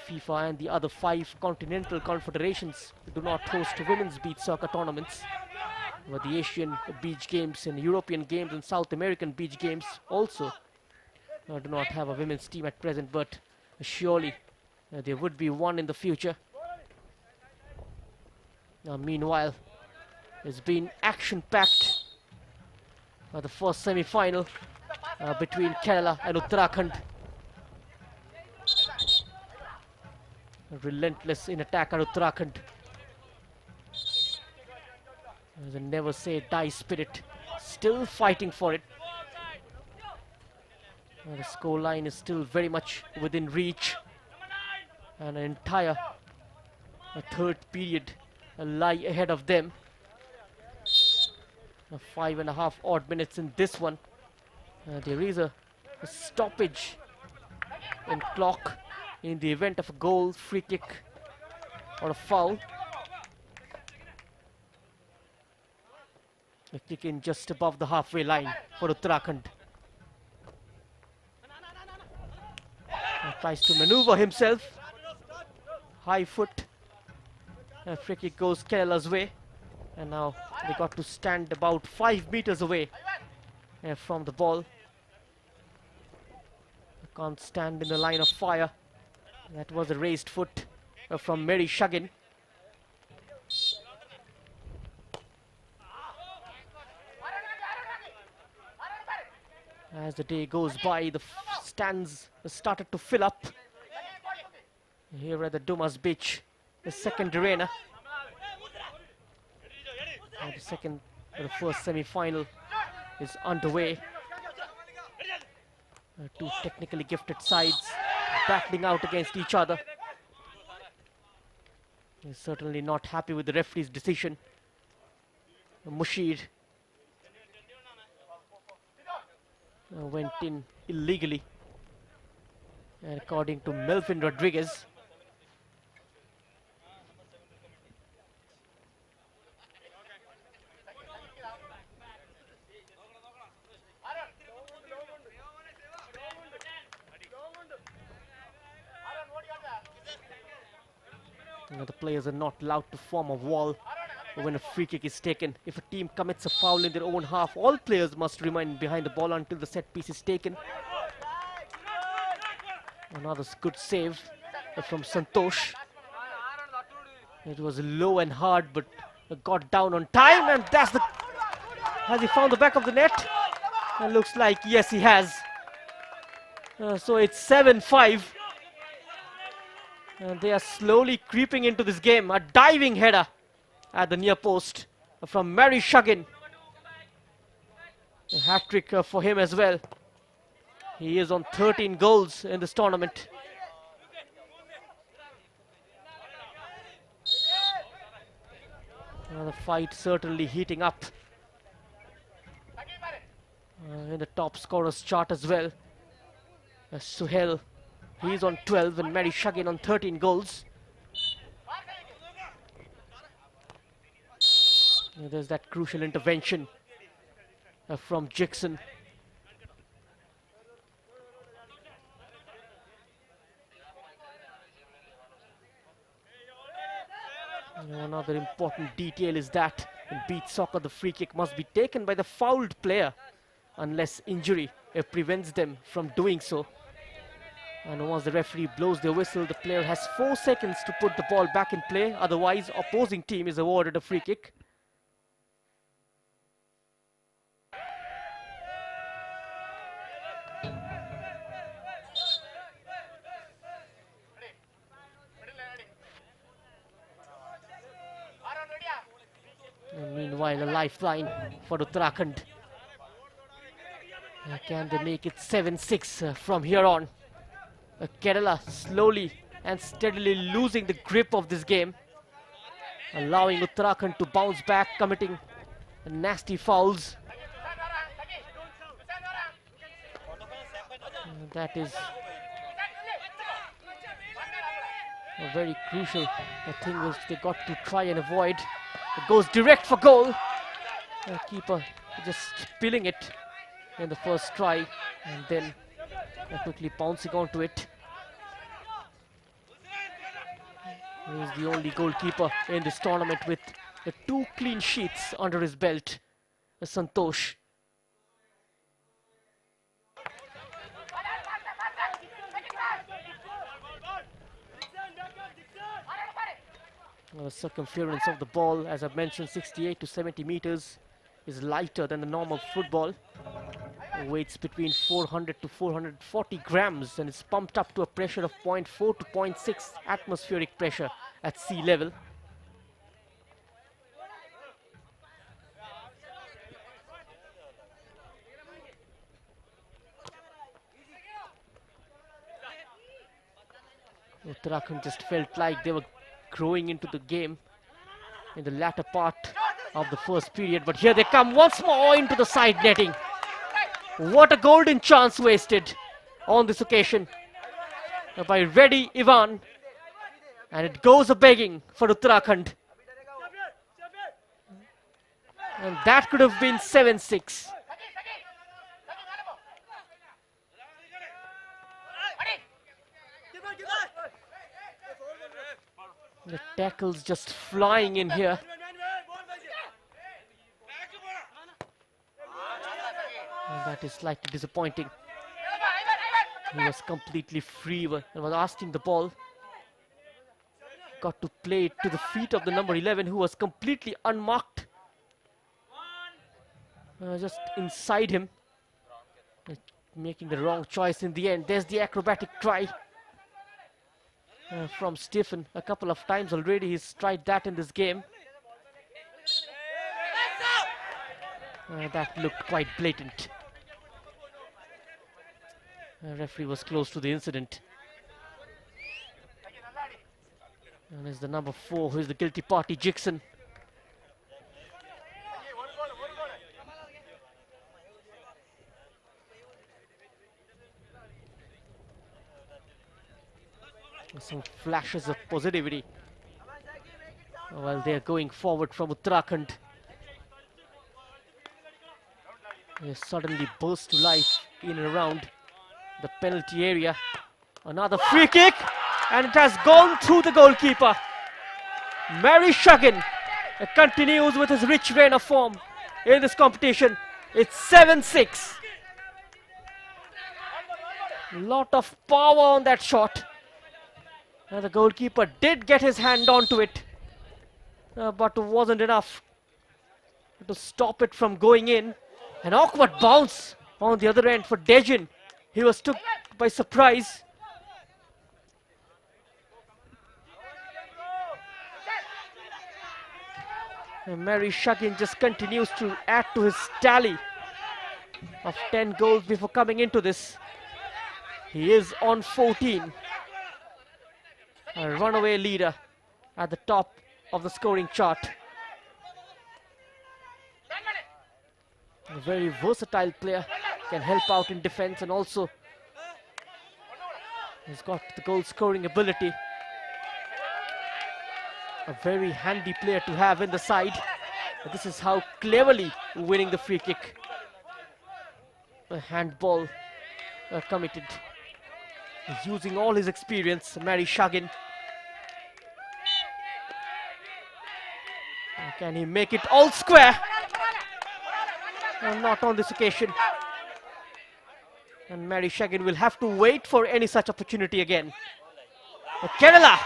FIFA and the other 5 continental confederations do not host women's beach soccer tournaments. But the Asian Beach Games and European Games and South American Beach Games also do not have a women's team at present, but surely there would be one in the future. Meanwhile, it's been action-packed. The first semi-final between Kerala and Uttarakhand. Relentless in attack at Uttarakhand. There's a never say die spirit, still fighting for it. The score line is still very much within reach, and an entire third period lie ahead of them. 5.5 odd minutes in this one. There is a stoppage in clock in the event of a goal, free kick or a foul. A kick in just above the halfway line for Uttarakhand. Tries to maneuver himself. High foot. Free kick goes Kerala's way. And now they got to stand about 5 meters away from the ball. They can't stand in the line of fire. That was a raised foot from Mary Shagin. As the day goes by, the stands started to fill up. Here at the Dumas Beach, the second arena. The first semi-final is underway. Two technically gifted sides battling out against each other. He's certainly not happy with the referee's decision. Mushir went in illegally, and according to Melvin Rodriguez, the players are not allowed to form a wall when a free kick is taken. If a team commits a foul in their own half, all players must remain behind the ball until the set piece is taken. Another good save from Santosh. It was low and hard, but got down on time, and that's the... Has he found the back of the net? It looks like yes, he has. So it's 7-5. And they are slowly creeping into this game. A diving header at the near post from Mary Shagin. A hat-trick for him as well. He is on 13 goals in this tournament. The fight certainly heating up in the top scorers chart as well. Suhail, he's on 12, and Mary Shagin on 13 goals. There's that crucial intervention from Jackson. Another important detail is that in beach soccer, the free kick must be taken by the fouled player unless injury prevents them from doing so. And once the referee blows the whistle, the player has 4 seconds to put the ball back in play. Otherwise, opposing team is awarded a free kick. And meanwhile, a lifeline for Uttarakhand. Can they make it 7-6 from here on? Kerala slowly and steadily losing the grip of this game, allowing Uttarakhand to bounce back, committing nasty fouls. That is a very crucial thing which they got to try and avoid. It goes direct for goal. The keeper just spilling it in the first try and then quickly pouncing onto it. He is the only goalkeeper in this tournament with the 2 clean sheets under his belt, Santosh. Circumference of the ball, as I've mentioned, 68 to 70 meters, is lighter than the normal football. Weights between 400 to 440 grams and is pumped up to a pressure of 0.4 to 0.6 atmospheric pressure at sea level. Uttarakhand just felt like they were growing into the game in the latter part of the first period, but here they come once more into the side netting. What a golden chance wasted on this occasion by Reddy Ivan, and it goes a begging for Uttarakhand, and that could have been 7-6. The tackles just flying in here. And that is slightly disappointing. He was completely free and was asking the ball. Got to play it to the feet of the number 11, who was completely unmarked. Just inside him. Making the wrong choice in the end. There's the acrobatic try from Stephen. A couple of times already he's tried that in this game. That looked quite blatant. Referee was close to the incident. And it's the number 4 who is the guilty party, Jackson. Some flashes of positivity while they're going forward from Uttarakhand. They suddenly burst to life in and around the penalty area. Another free kick, and it has gone through the goalkeeper. Mary Shuggan continues with his rich reign of form in this competition. It's 7-6. Lot of power on that shot. The goalkeeper did get his hand onto it, but wasn't enough to stop it from going in. An awkward bounce on the other end for Dejin. He was took by surprise. And Mary Shuggan just continues to add to his tally of 10 goals before coming into this. He is on 14. A runaway leader at the top of the scoring chart. A very versatile player, can help out in defense and also he's got the goal scoring ability. A very handy player to have in the side. This is how cleverly winning the free kick. A handball committed. He's using all his experience. Mary Shagin. Can he make it all square? Not on this occasion. And Mary Shagin will have to wait for any such opportunity again. Kerala.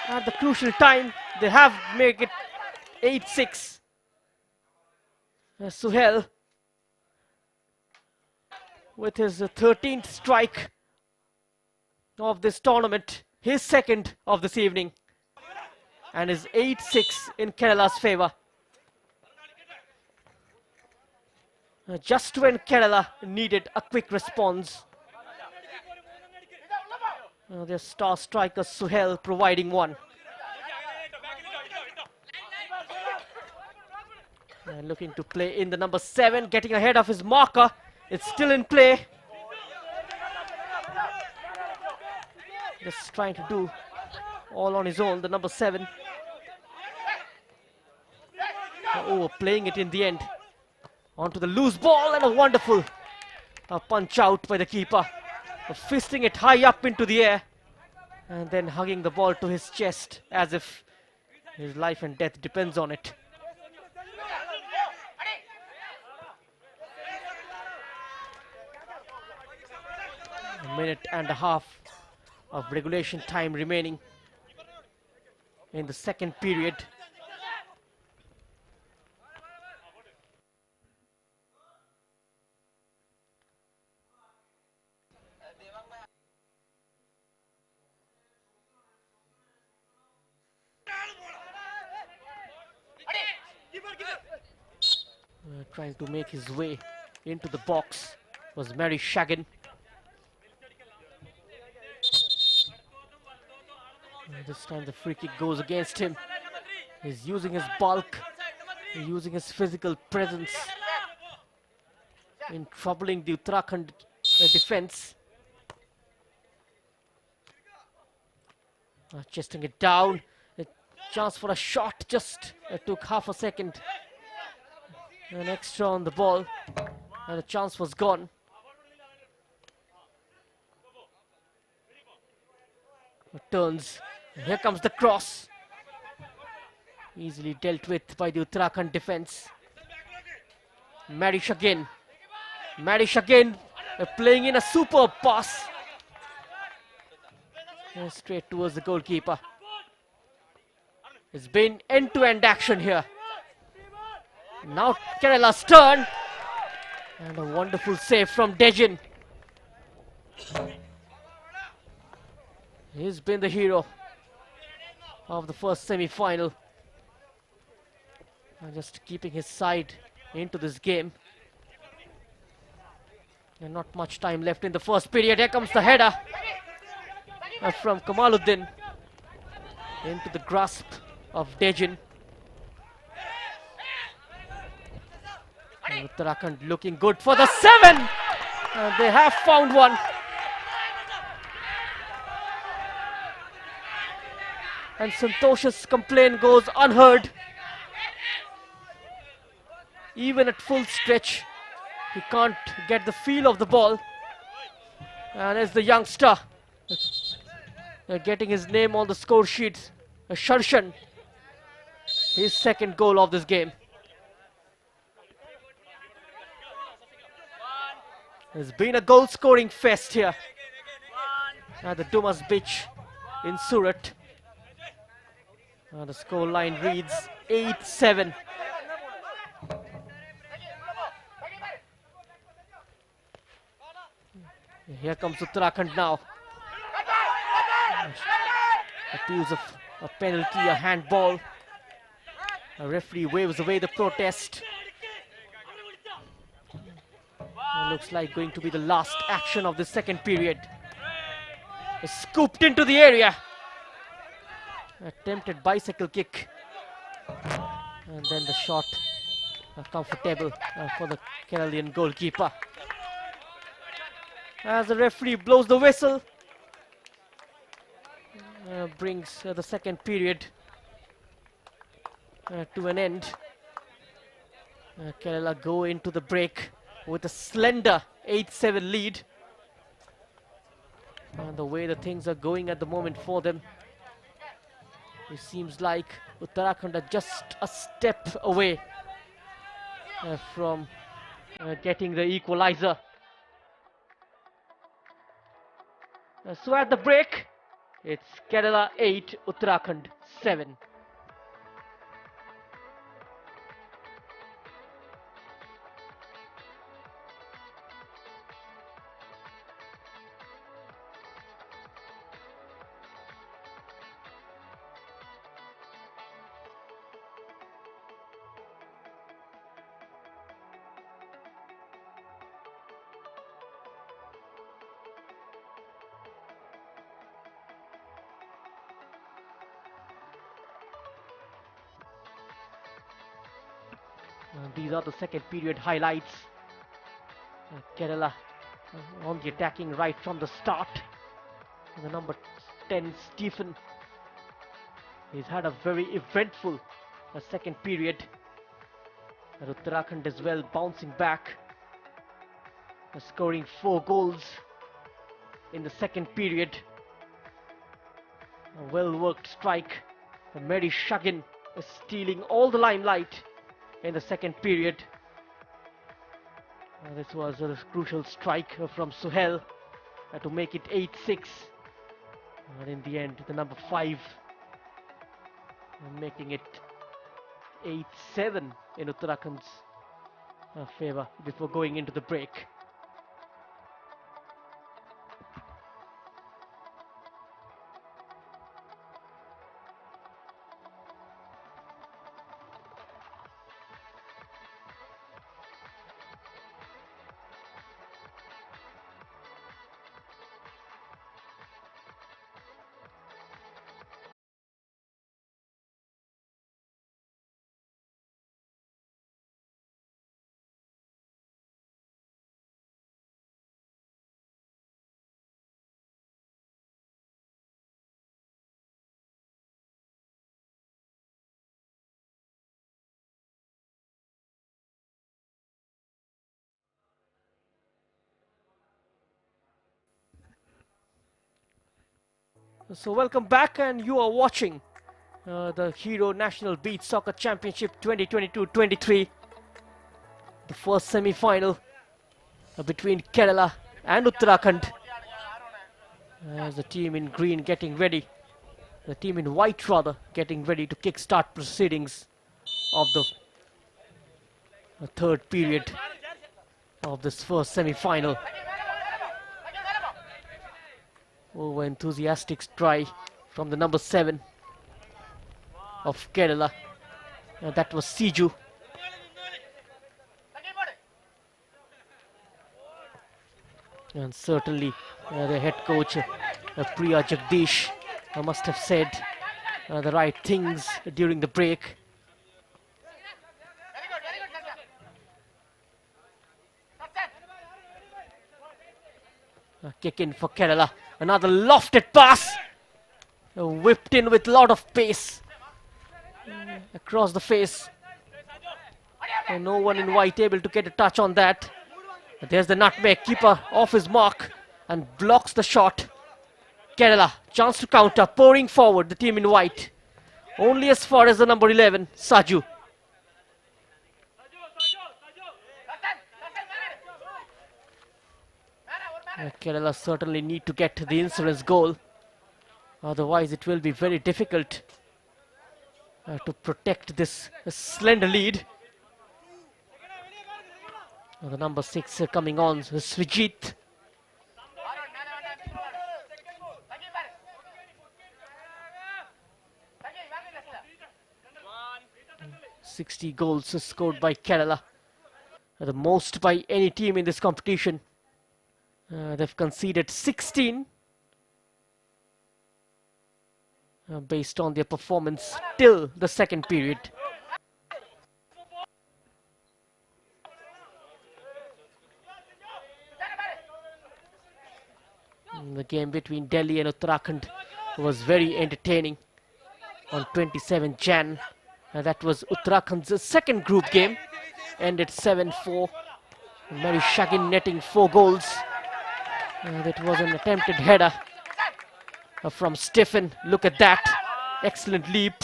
At the crucial time, they have made it 8-6. Suhail with his 13th strike of this tournament, his second of this evening, and is 8-6 in Kerala's favour. Just when Kerala needed a quick response, their star striker Suhail providing one. Looking to play in the number 7, getting ahead of his marker. It's still in play. Just trying to do all on his own, the number 7. Overplaying it in the end. Onto the loose ball, and a wonderful punch out by the keeper. Fisting it high up into the air and then hugging the ball to his chest as if his life and death depends on it. A minute and a half of regulation time remaining in the second period. Trying to make his way into the box was Mary Shagin. This time the free kick goes against him. He's using his bulk, using his physical presence in troubling the Uttarakhand defense. Chesting it down. A chance for a shot, just took half a second. An extra on the ball, and the chance was gone. Turns. Here comes the cross. Easily dealt with by the Uttarakhand defense. Mary Shagin. Mary Shagin playing in a superb pass. And straight towards the goalkeeper. It's been end-to-end action here. Now Kerala's turn. And a wonderful save from Dejin. He's been the hero of the first semi-final. And just keeping his side into this game. And not much time left in the first period. Here comes the header from Kamaluddin into the grasp of Dejin. And Uttarakhand looking good for the 7. And they have found one. And Santosh's complaint goes unheard. Even at full stretch, he can't get the feel of the ball. And as the youngster getting his name on the score sheet, Sharshan, his second goal of this game. It's been a goal scoring fest here at the Dumas Beach in Surat. The score line reads 8-7. Here comes Uttarakhand now. Appeals of a penalty, a handball. A referee waves away the protest. Looks like going to be the last action of the second period. Scooped into the area. Attempted bicycle kick. And then the shot comfortable for the Keralian goalkeeper. As the referee blows the whistle, brings the second period to an end. Kerala go into the break with a slender 8-7 lead. And the way the things are going at the moment for them, it seems like Uttarakhand are just a step away from getting the equalizer. So at the break, it's Kerala 8, Uttarakhand 7. These are the second period highlights. Kerala on the attacking right from the start. The number 10, Stephen, he's had a very eventful second period. And Uttarakhand as well bouncing back, scoring 4 goals in the second period. A well-worked strike. Mary Shagin is stealing all the limelight in the second period. This was a crucial strike from Suhail to make it 8-6. And in the end, the number 5 making it 8-7 in Uttarakhand's favour before going into the break. So welcome back, and you are watching the Hero National Beach Soccer Championship 2022-23. The first semi-final between Kerala and Uttarakhand. As the team in green getting ready, the team in white rather, getting ready to kick-start proceedings of the third period of this first semi-final. Over enthusiastic try from the number 7 of Kerala. That was Siju. And certainly the head coach Priya Jagdish must have said the right things during the break. Kick in for Kerala. Another lofted pass. Whipped in with a lot of pace. Across the face. And no one in white able to get a touch on that. There's the nutmeg, keeper off his mark and blocks the shot. Kerala, chance to counter, pouring forward the team in white. Only as far as the number 11, Saju. Kerala certainly need to get the insurance goal. Otherwise it will be very difficult to protect this slender lead. The number 6 coming on, Swijit. "60 goals scored by Kerala, the most by any team in this competition. They've conceded 16 based on their performance till the second period. The game between Delhi and Uttarakhand was very entertaining on 27 Jan That was Uttarakhand's second group game. Ended 7-4. Mary Shagin netting 4 goals. That was an attempted header from Stephen. Look at that. Excellent leap.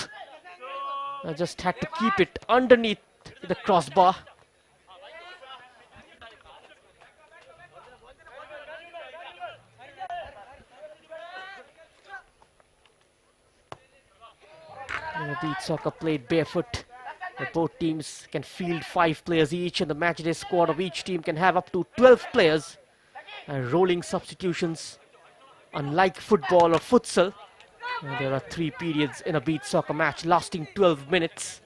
Just had to keep it underneath the crossbar. Beach soccer played barefoot. Both teams can field 5 players each, and the matchday squad of each team can have up to 12 players. Rolling substitutions. Unlike football or futsal, there are 3 periods in a beach soccer match lasting 12 minutes.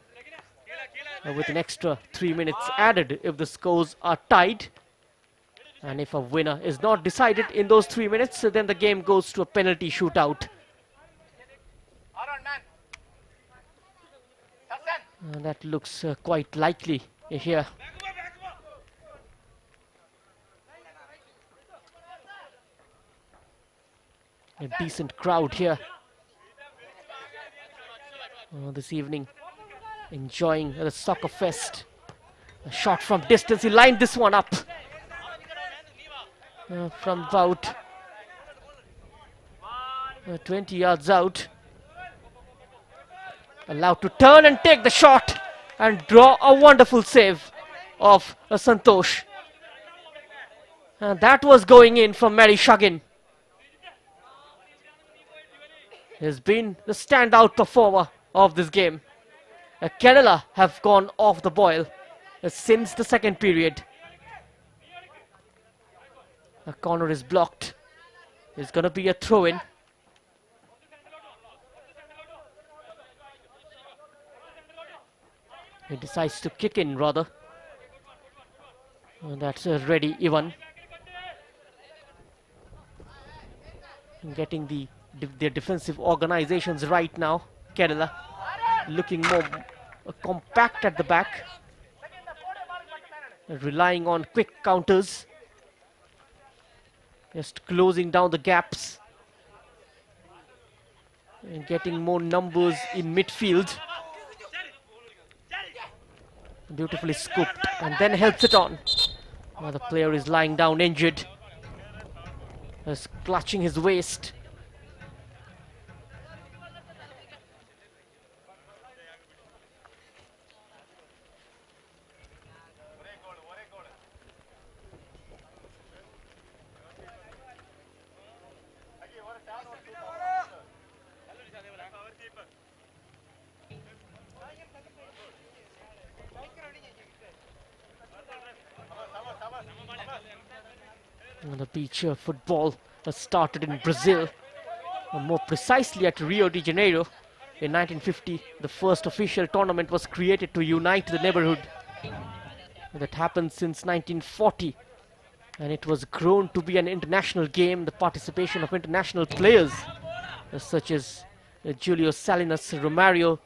With an extra 3 minutes added if the scores are tied. And if a winner is not decided in those 3 minutes, then the game goes to a penalty shootout. That looks quite likely here. A decent crowd here this evening, enjoying the soccer fest. A shot from distance, he lined this one up from about 20 yards out. Allowed to turn and take the shot and draw a wonderful save of Santosh. And that was going in from Mary Shagin. He has been the standout performer of this game. Kerala have gone off the boil since the second period. A corner is blocked. It's going to be a throw-in. He decides to kick in rather. And that's ready, Ivan. Getting their defensive organizations right now. Kerala looking more compact at the back. Relying on quick counters. Just closing down the gaps. And getting more numbers in midfield. Beautifully scooped and then helps it on. Now the player is lying down injured. He's clutching his waist. The beach football started in Brazil, more precisely at Rio de Janeiro. In 1950, the first official tournament was created to unite the neighborhood. That happened since 1940, and it was grown to be an international game. The participation of international players such as Julio Salinas, Romario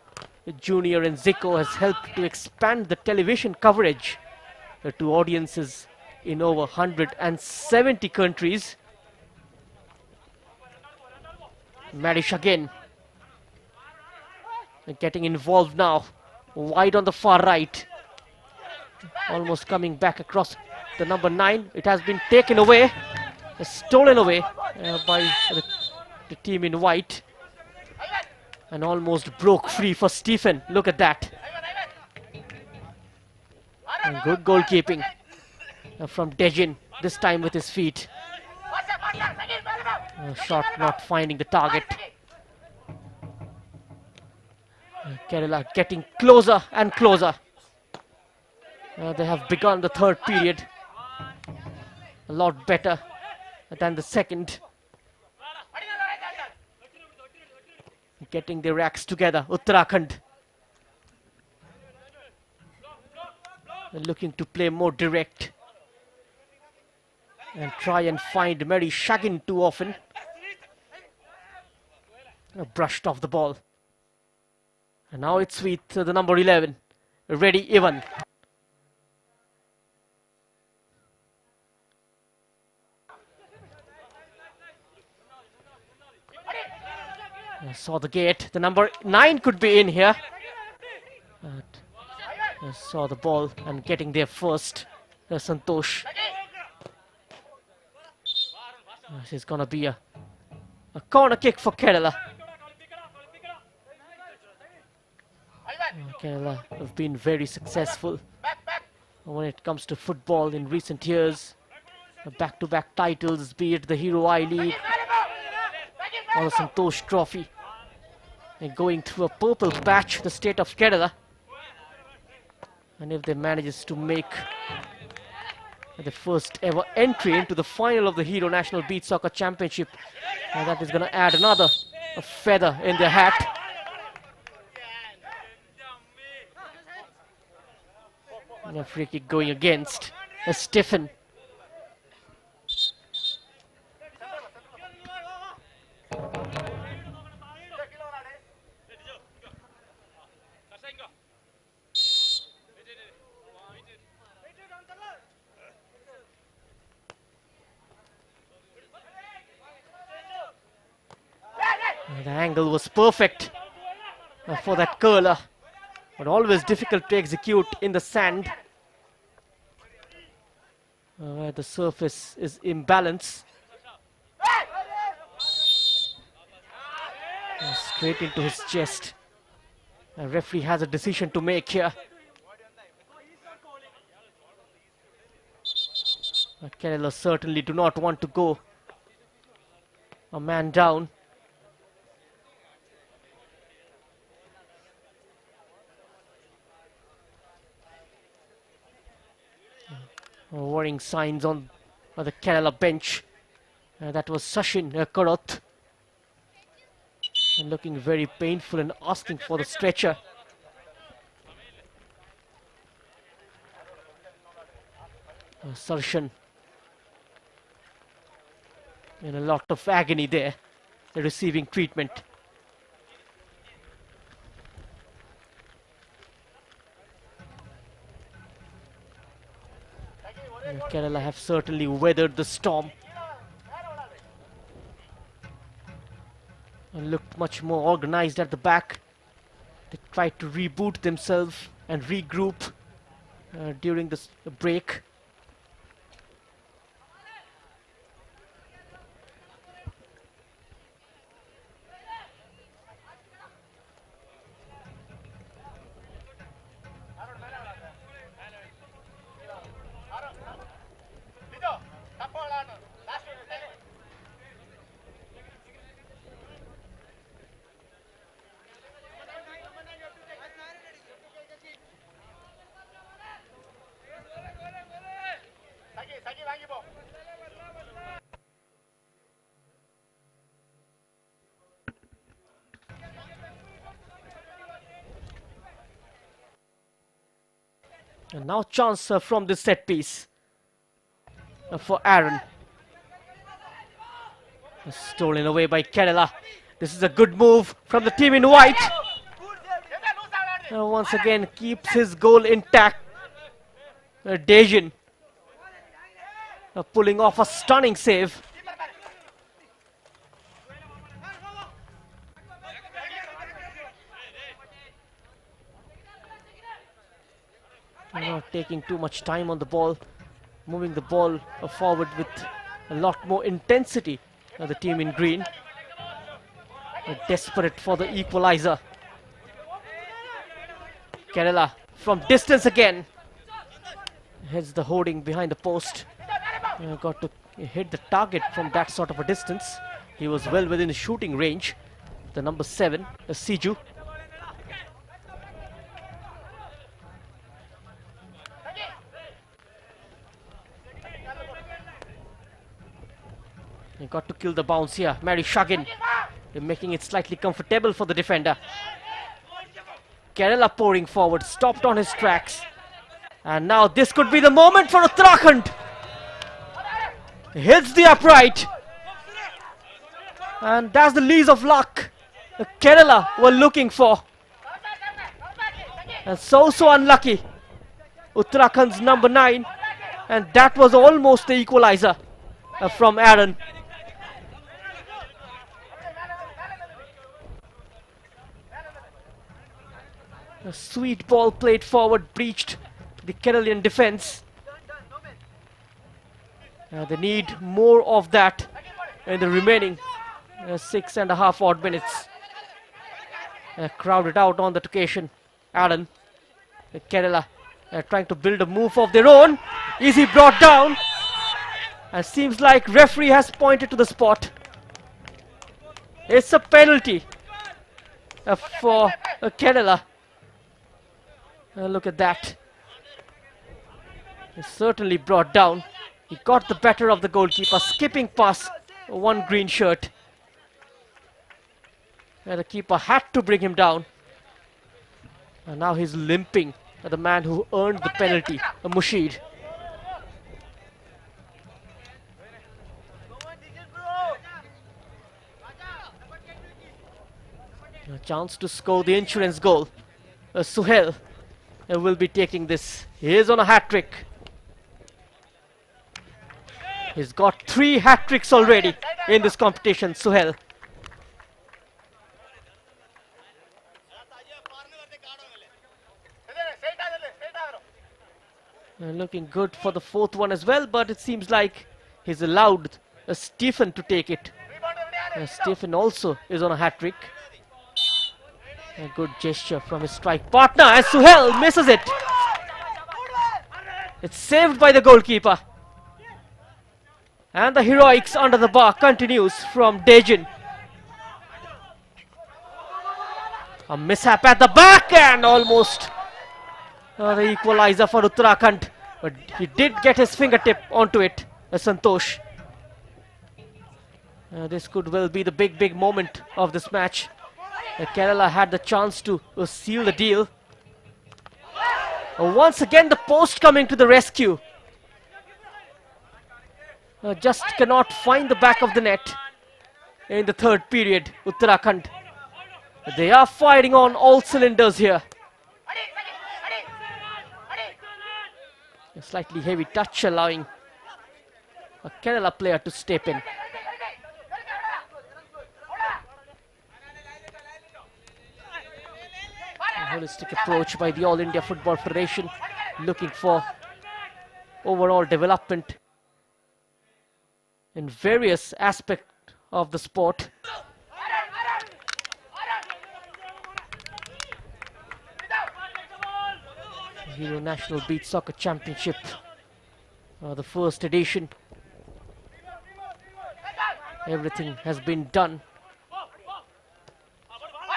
Jr. and Zico has helped to expand the television coverage to audiences in over 170 countries. Marish again getting involved now, wide on the far right, almost coming back across the number 9. It has been taken away, stolen away by the team in white, and almost broke free for Stephen. Look at that. And good goalkeeping from Dejin, this time with his feet. Shot not finding the target. Kerala getting closer and closer. They have begun the third period a lot better than the second. Getting their acts together, Uttarakhand. Looking to play more direct and try and find Mary Shagin too often. Brushed off the ball. And now it's with the number 11, ready Ivan. Saw the gate. The number 9 could be in here. Saw the ball and getting there first. Santosh. This is gonna be a corner kick for Kerala. Kerala have been very successful when it comes to football in recent years. Back-to-back titles, be it the Hero I League or the Santosh Trophy. They're going through a purple patch, the state of Kerala. And if they manages to make the first ever entry into the final of the Hero National Beach Soccer Championship, that is going to add another feather in their hat. And a free kick going against Stephen. The angle was perfect for that curler, but always difficult to execute in the sand where the surface is imbalanced. Straight into his chest. The referee has a decision to make here. Kerala certainly do not want to go a man down. Warning signs on the Kerala bench. That was Sachin Karot. And looking very painful and asking for the stretcher. Sarshan in a lot of agony there, receiving treatment. Kerala have certainly weathered the storm and looked much more organized at the back. They tried to reboot themselves and regroup during this break. And now chance from this set piece for Aaron. Stolen away by Kerala. This is a good move from the team in white. Once again keeps his goal intact. Dejin pulling off a stunning save. Not taking too much time on the ball, moving the ball forward with a lot more intensity. The team in green, desperate for the equalizer. Kerala from distance again, heads the holding behind the post. Got to hit the target from that sort of a distance. He was well within the shooting range. The number 7, Siju. He got to kill the bounce here. Mary Shagin making it slightly comfortable for the defender. Kerala pouring forward, stopped on his tracks. And now this could be the moment for Uttarakhand. Hits the upright. And that's the lease of luck Kerala were looking for. And so unlucky. Uttarakhand's number 9. And that was almost the equalizer from Aaron. A sweet ball played forward, breached the Keralian defense. They need more of that in the remaining 6.5 odd minutes. Crowded out on that occasion. Allen, Kerala trying to build a move of their own. Easy brought down. And seems like referee has pointed to the spot. It's a penalty for Kerala. Look at that. It's certainly brought down. He got the better of the goalkeeper, skipping past one green shirt. And the keeper had to bring him down. And now he's limping at the man who earned the penalty, Mushid. A chance to score the insurance goal. Suhail will be taking this. He is on a hat-trick. He's got 3 hat-tricks already in this competition, Suhail. Looking good for the 4th one as well, but it seems like he's allowed Stephen to take it. Stephen also is on a hat-trick. A good gesture from his strike partner as Suhail misses it. It's saved by the goalkeeper. And the heroics under the bar continues from Dejin. A mishap at the back and almost the equalizer for Uttarakhand. But he did get his fingertip onto it, Santosh. This could well be the big moment of this match. Kerala had the chance to seal the deal. Once again the post coming to the rescue. Just cannot find the back of the net in the 3rd period, Uttarakhand. They are firing on all cylinders here. A slightly heavy touch allowing a Kerala player to step in. A holistic approach by the All India Football Federation, looking for overall development in various aspects of the sport. Hero National Beach Soccer Championship, the 1st edition. Everything has been done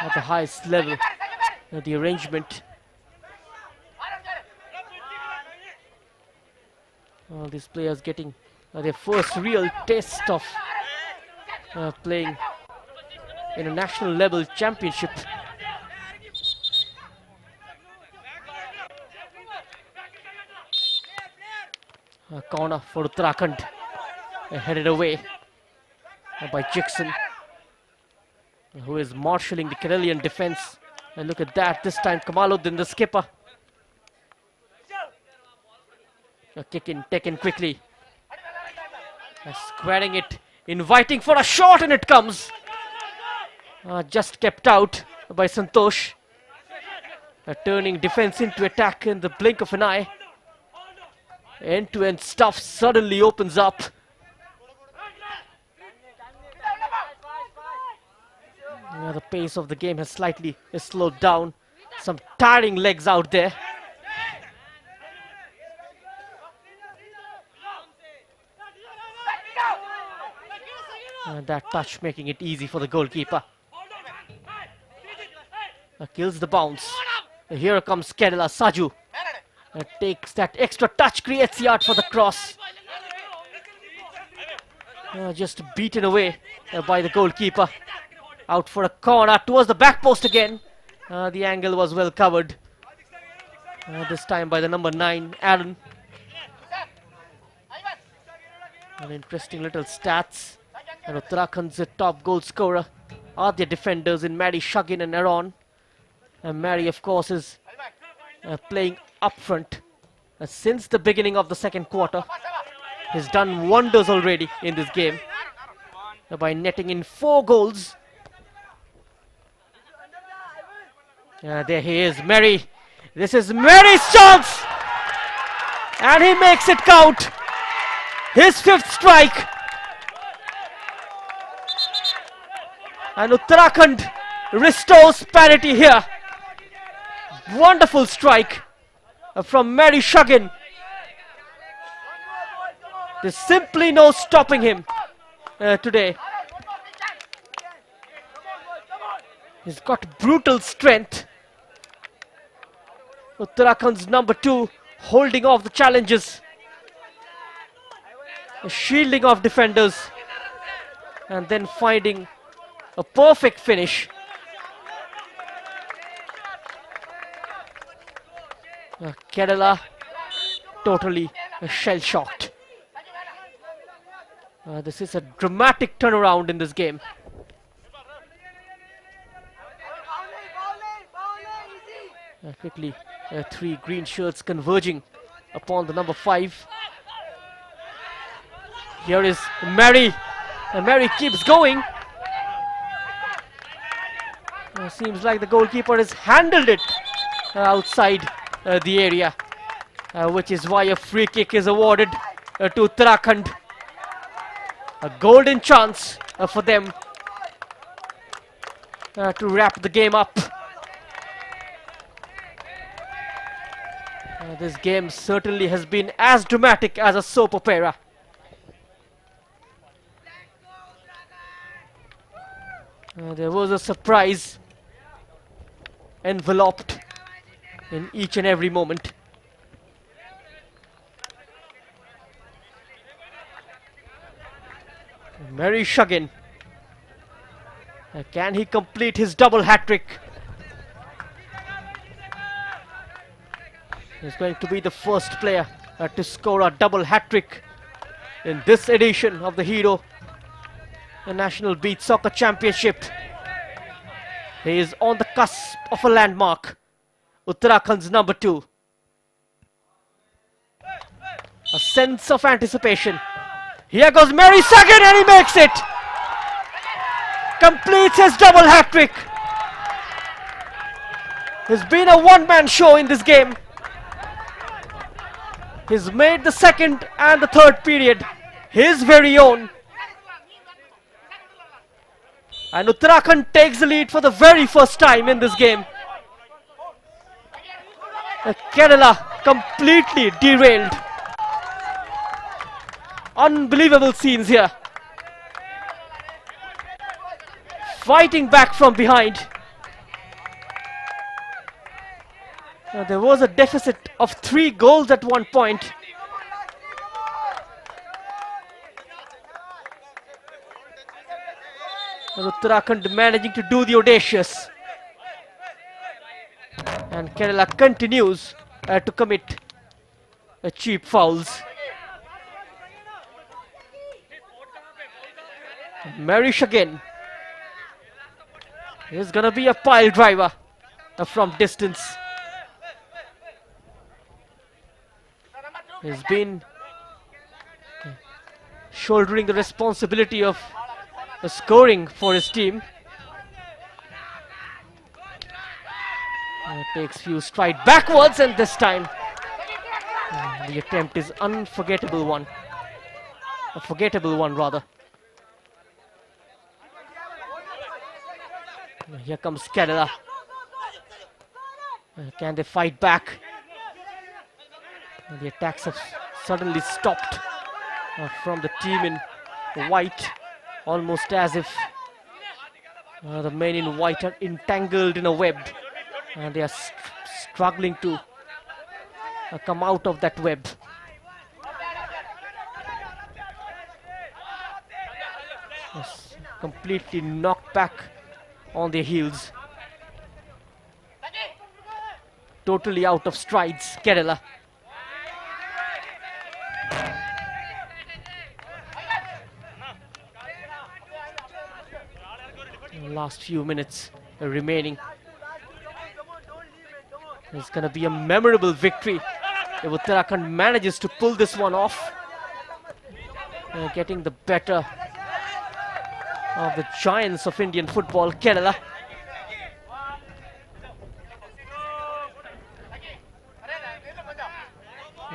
at the highest level. The arrangement. All these players getting their first real test of playing in a national level championship. A corner for Uttarakhand, headed away by Jackson, who is marshalling the Keralian defense. And look at that, this time Kamaluddin, the skipper. A kick in, taken quickly. Squaring it, inviting for a shot, and it comes. Just kept out by Santosh. Turning defense into attack in the blink of an eye. End-to-end stuff suddenly opens up. The pace of the game has slightly slowed down. Some tiring legs out there. And that touch making it easy for the goalkeeper. Kills the bounce. Here comes Kerala, Saju. Takes that extra touch, creates yard for the cross. Just beaten away by the goalkeeper. Out for a corner towards the back post again. The angle was well covered. This time by the number 9, Aaron. An interesting little stats. And Uttarakhand's top goal scorer are their defenders in Mary, Shagin and Aaron. And Mary, of course, is playing up front since the beginning of the 2nd quarter. He's done wonders already in this game by netting in 4 goals. There he is, Mary. This is Mary's chance! And he makes it count. His 5th strike. And Uttarakhand restores parity here. Wonderful strike from Mary Shagin. There's simply no stopping him today. He's got brutal strength. Uttarakhand's number 2 holding off the challenges. Shielding off defenders. And then finding a perfect finish. Kerala totally shell-shocked. This is a dramatic turnaround in this game. Quickly, 3 green shirts converging upon the number 5. Here is Mary. Mary keeps going. Seems like the goalkeeper has handled it outside the area, which is why a free kick is awarded to Uttarakhand. A golden chance for them to wrap the game up. This game certainly has been as dramatic as a soap opera. There was a surprise enveloped in each and every moment. Mary Shagin. Can he complete his double hat-trick? He's going to be the first player to score a double hat-trick in this edition of the Hero, the National Beach Soccer Championship. He is on the cusp of a landmark. Uttarakhand's number 2. A sense of anticipation. Here goes Mary Shagin and he makes it! Completes his double hat-trick. There's been a one-man show in this game. He's made the 2nd and the 3rd period his very own. And Uttarakhand takes the lead for the very first time in this game. Kerala completely derailed. Unbelievable scenes here. Fighting back from behind. There was a deficit of 3 goals at one point. And Uttarakhand managing to do the audacious. And Kerala continues to commit cheap fouls. Marish again. He's gonna be a pile driver from distance. He's been shouldering the responsibility of scoring for his team. Takes few strides backwards, and this time the attempt is unforgettable one. A forgettable one rather. Here comes Kerala. Can they fight back? The attacks have suddenly stopped from the team in white, almost as if the men in white are entangled in a web and they are struggling to come out of that web. Yes, completely knocked back on their heels. Totally out of strides, Kerala. Last few minutes remaining. It's gonna be a memorable victory if Uttarakhand manages to pull this one off. Getting the better of the giants of Indian football, Kerala.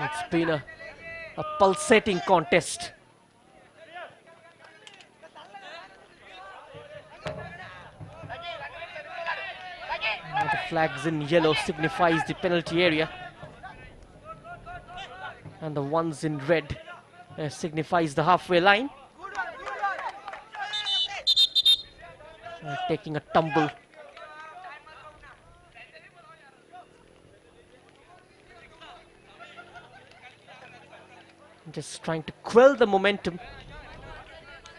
It's been a pulsating contest. The flags in yellow signifies the penalty area, and the ones in red signifies the halfway line. Taking a tumble. Just trying to quell the momentum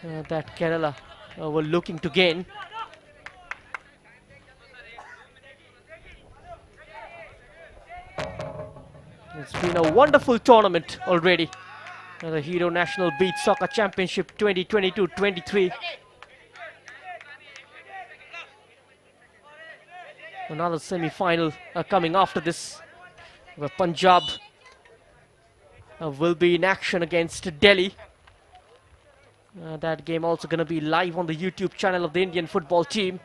that Kerala were looking to gain. It's been a wonderful tournament already. The Hero National Beach Soccer Championship 2022-23. Another semi-final coming after this, where Punjab will be in action against Delhi. That game also going to be live on the YouTube channel of the Indian football team.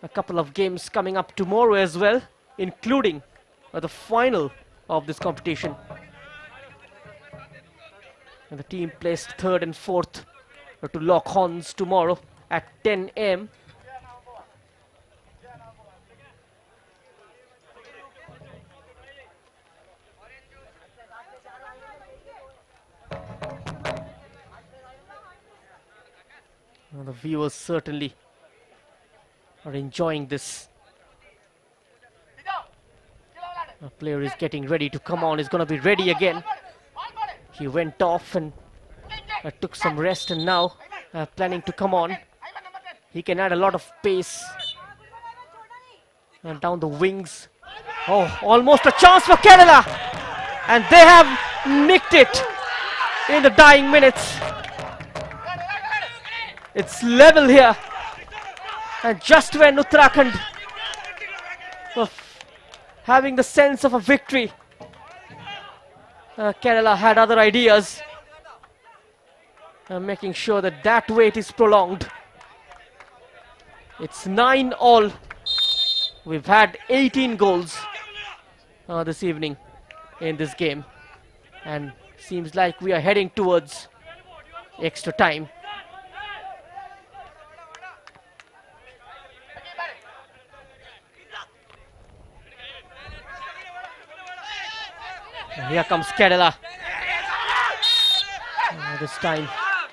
A couple of games coming up tomorrow as well, including the final of this competition. And the team placed 3rd and 4th to lock horns tomorrow at 10 AM. The viewers certainly are enjoying this. The player is getting ready to come on. He's going to be ready again. He went off and took some rest, and now planning to come on. He can add a lot of pace. And down the wings. Oh, almost a chance for Kerala. And they have nicked it in the dying minutes. It's level here. And just when Uttarakhand were having the sense of a victory, Kerala had other ideas, making sure that that wait is prolonged. It's 9-all. We've had 18 goals this evening in this game, and seems like we are heading towards extra time. Here comes Kerala. This time,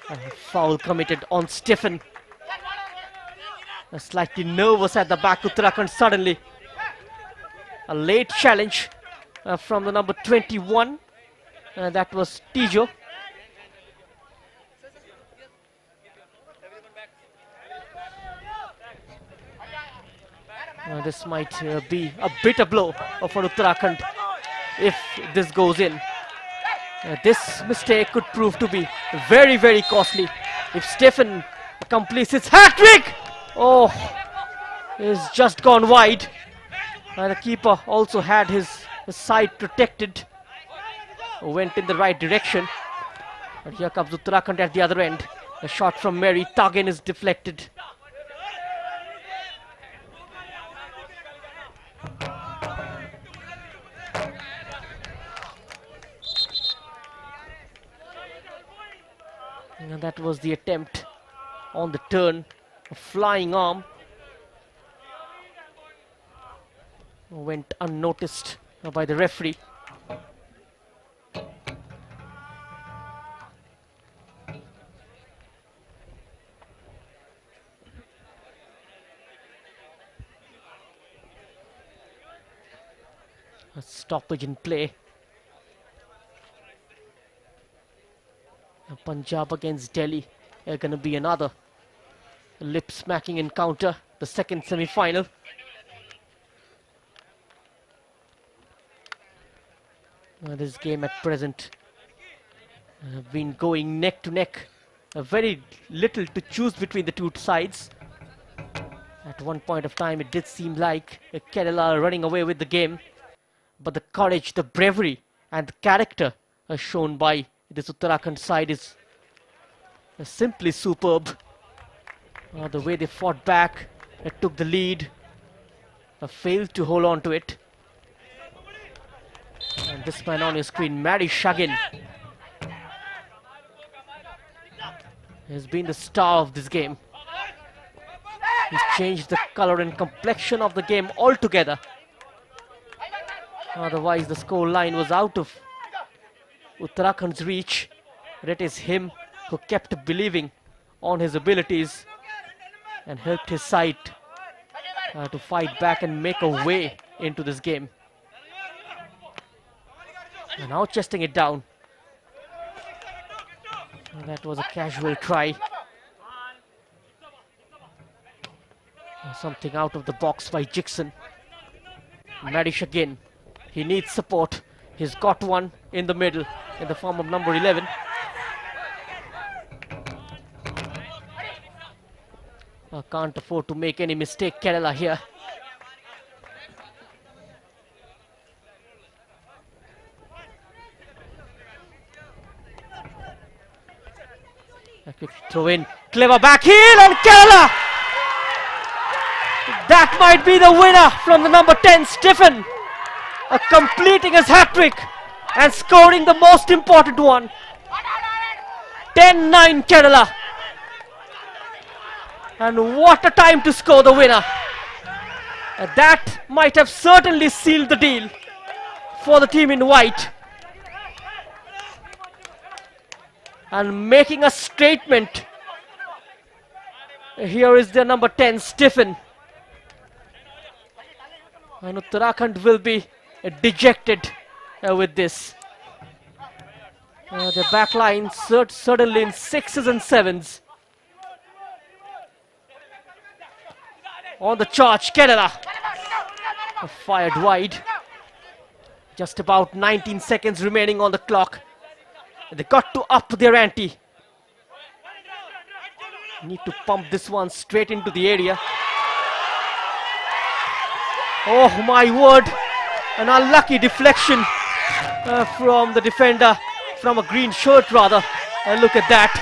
a foul committed on Stephen. Slightly nervous at the back, Uttarakhand suddenly. A late challenge from the number 21. That was Tijo. This might be a bitter blow for Uttarakhand if this goes in. This mistake could prove to be very, very costly. If Stephen completes his hat-trick, oh, he's just gone wide. The keeper also had his side protected. Went in the right direction. But here comes Uttarakhand at the other end. A shot from Mary Tagen is deflected. And that was the attempt on the turn. A flying arm went unnoticed by the referee. A stoppage in play. Punjab against Delhi are going to be another lip-smacking encounter, the second semi-final. This game at present have been going neck to neck. Very little to choose between the two sides. At one point of time it did seem like Kerala are running away with the game, but the courage, the bravery and the character shown by this Uttarakhand side is simply superb. The way they fought back, took the lead, failed to hold on to it. And This man on your screen, Mary Shagin, has been the star of this game. He's changed the color and complexion of the game altogether. Otherwise, the score line was out of Uttarakhand's reach. But it is him who kept believing on his abilities and helped his side to fight back and make a way into this game. And now chesting it down. And that was a casual try. Something out of the box by Jixon. Marish again. He needs support. He's got one in the middle in the form of number 11. Can't afford to make any mistake, Kerala here. A quick throw in. Clever back heel and Kerala! That might be the winner from the number 10, Stephen. Completing his hat-trick and scoring the most important one. 10-9 Kerala. And what a time to score the winner. That might have certainly sealed the deal for the team in white. And making a statement. Here is their number 10, Stephen. And Uttarakhand will be dejected with this. The back line certainly in 6s and 7s. On the charge, Kerala. Fired wide. Just about 19 seconds remaining on the clock. They got to up their ante. Need to pump this one straight into the area. Oh my word. An unlucky deflection from the defender. From a green shirt rather. And look at that.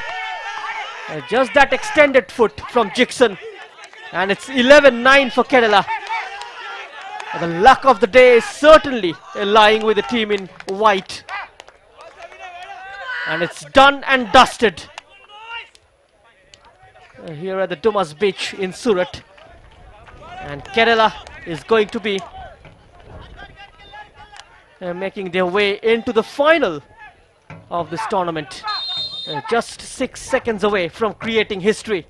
Just that extended foot from Jixon. And it's 11-9 for Kerala. The luck of the day is certainly lying with the team in white. And it's done and dusted. Here at the Dumas Beach in Surat. And Kerala is going to be making their way into the final of this tournament. Just 6 seconds away from creating history.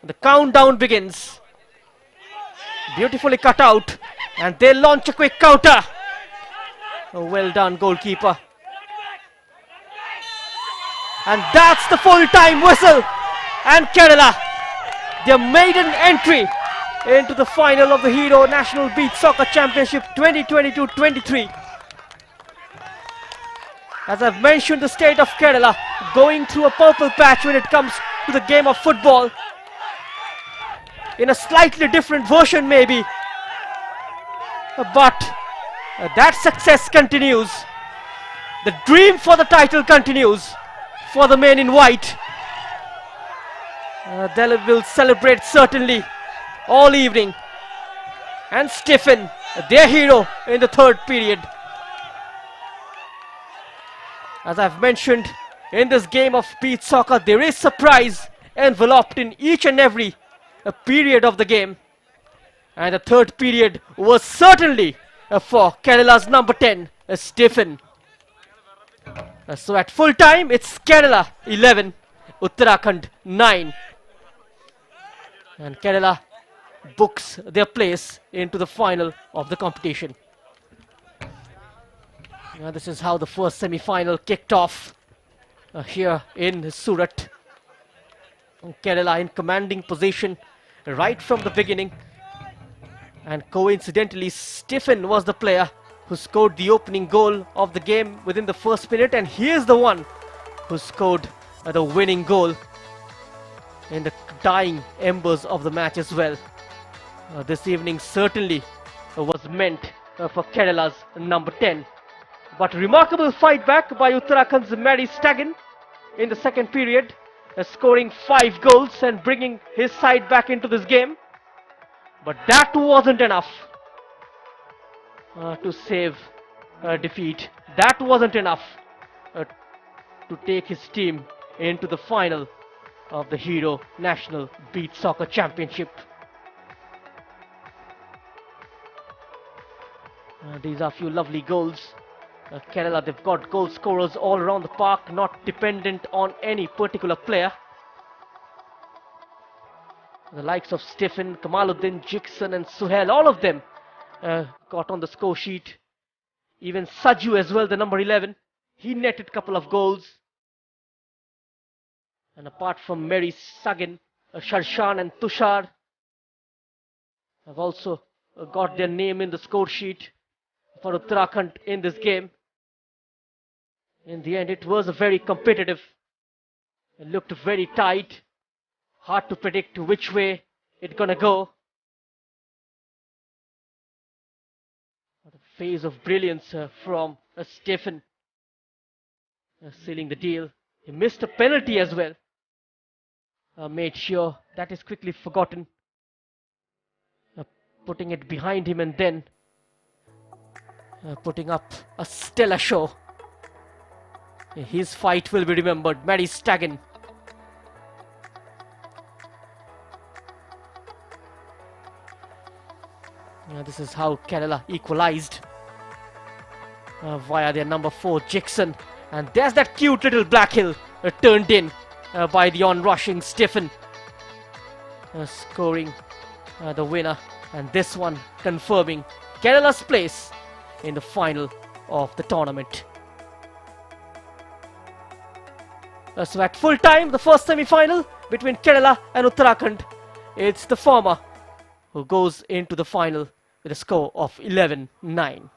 The countdown begins. Beautifully cut out. And they launch a quick counter. Well done, goalkeeper. And that's the full-time whistle. And Kerala, their maiden entry into the final of the Hero National Beach Soccer Championship 2022-23. As I've mentioned, the state of Kerala going through a purple patch when it comes to the game of football. In a slightly different version maybe. But that success continues. The dream for the title continues for the men in white. They will celebrate certainly all evening. And Stephen, their hero in the third period. As I've mentioned, in this game of beach soccer, there is surprise enveloped in each and every period of the game. And the third period was certainly for Kerala's number 10, Stephen. So at full time, it's Kerala 11, Uttarakhand 9. And Kerala books their place into the final of the competition. This is how the first semi-final kicked off here in Surat. Kerala in commanding position right from the beginning. And coincidentally, Stephen was the player who scored the opening goal of the game within the first minute. And he is the one who scored the winning goal in the dying embers of the match as well. This evening certainly was meant for Kerala's number 10. But remarkable fight back by Uttarakhand's Mary Stagan in the second period, scoring 5 goals and bringing his side back into this game. But that wasn't enough to save defeat. That wasn't enough uh, to take his team into the final of the Hero National Beach Soccer Championship. These are a few lovely goals. Kerala, they've got goal scorers all around the park, not dependent on any particular player. The likes of Stephen, Kamaluddin, Jixon and Suhail, all of them got on the score sheet. Even Saju as well, the number 11. He netted a couple of goals. And apart from Mary Sagin, Sharshan and Tushar have also got their name in the score sheet for Uttarakhand in this game. In the end, it was a very competitive. It looked very tight. Hard to predict which way it's gonna go. What a phase of brilliance from Stephen sealing the deal. He missed a penalty as well. Made sure that is quickly forgotten. Putting it behind him and then putting up a stellar show. His fight will be remembered. Mary Stagan. This is how Kerala equalized via their number 4 Jackson. And there's that cute little Black Hill turned in by the on-rushing Stephen. Scoring the winner. And this one confirming Kerala's place in the final of the tournament. So at full time, the first semi-final between Kerala and Uttarakhand, it's the former who goes into the final with a score of 11-9.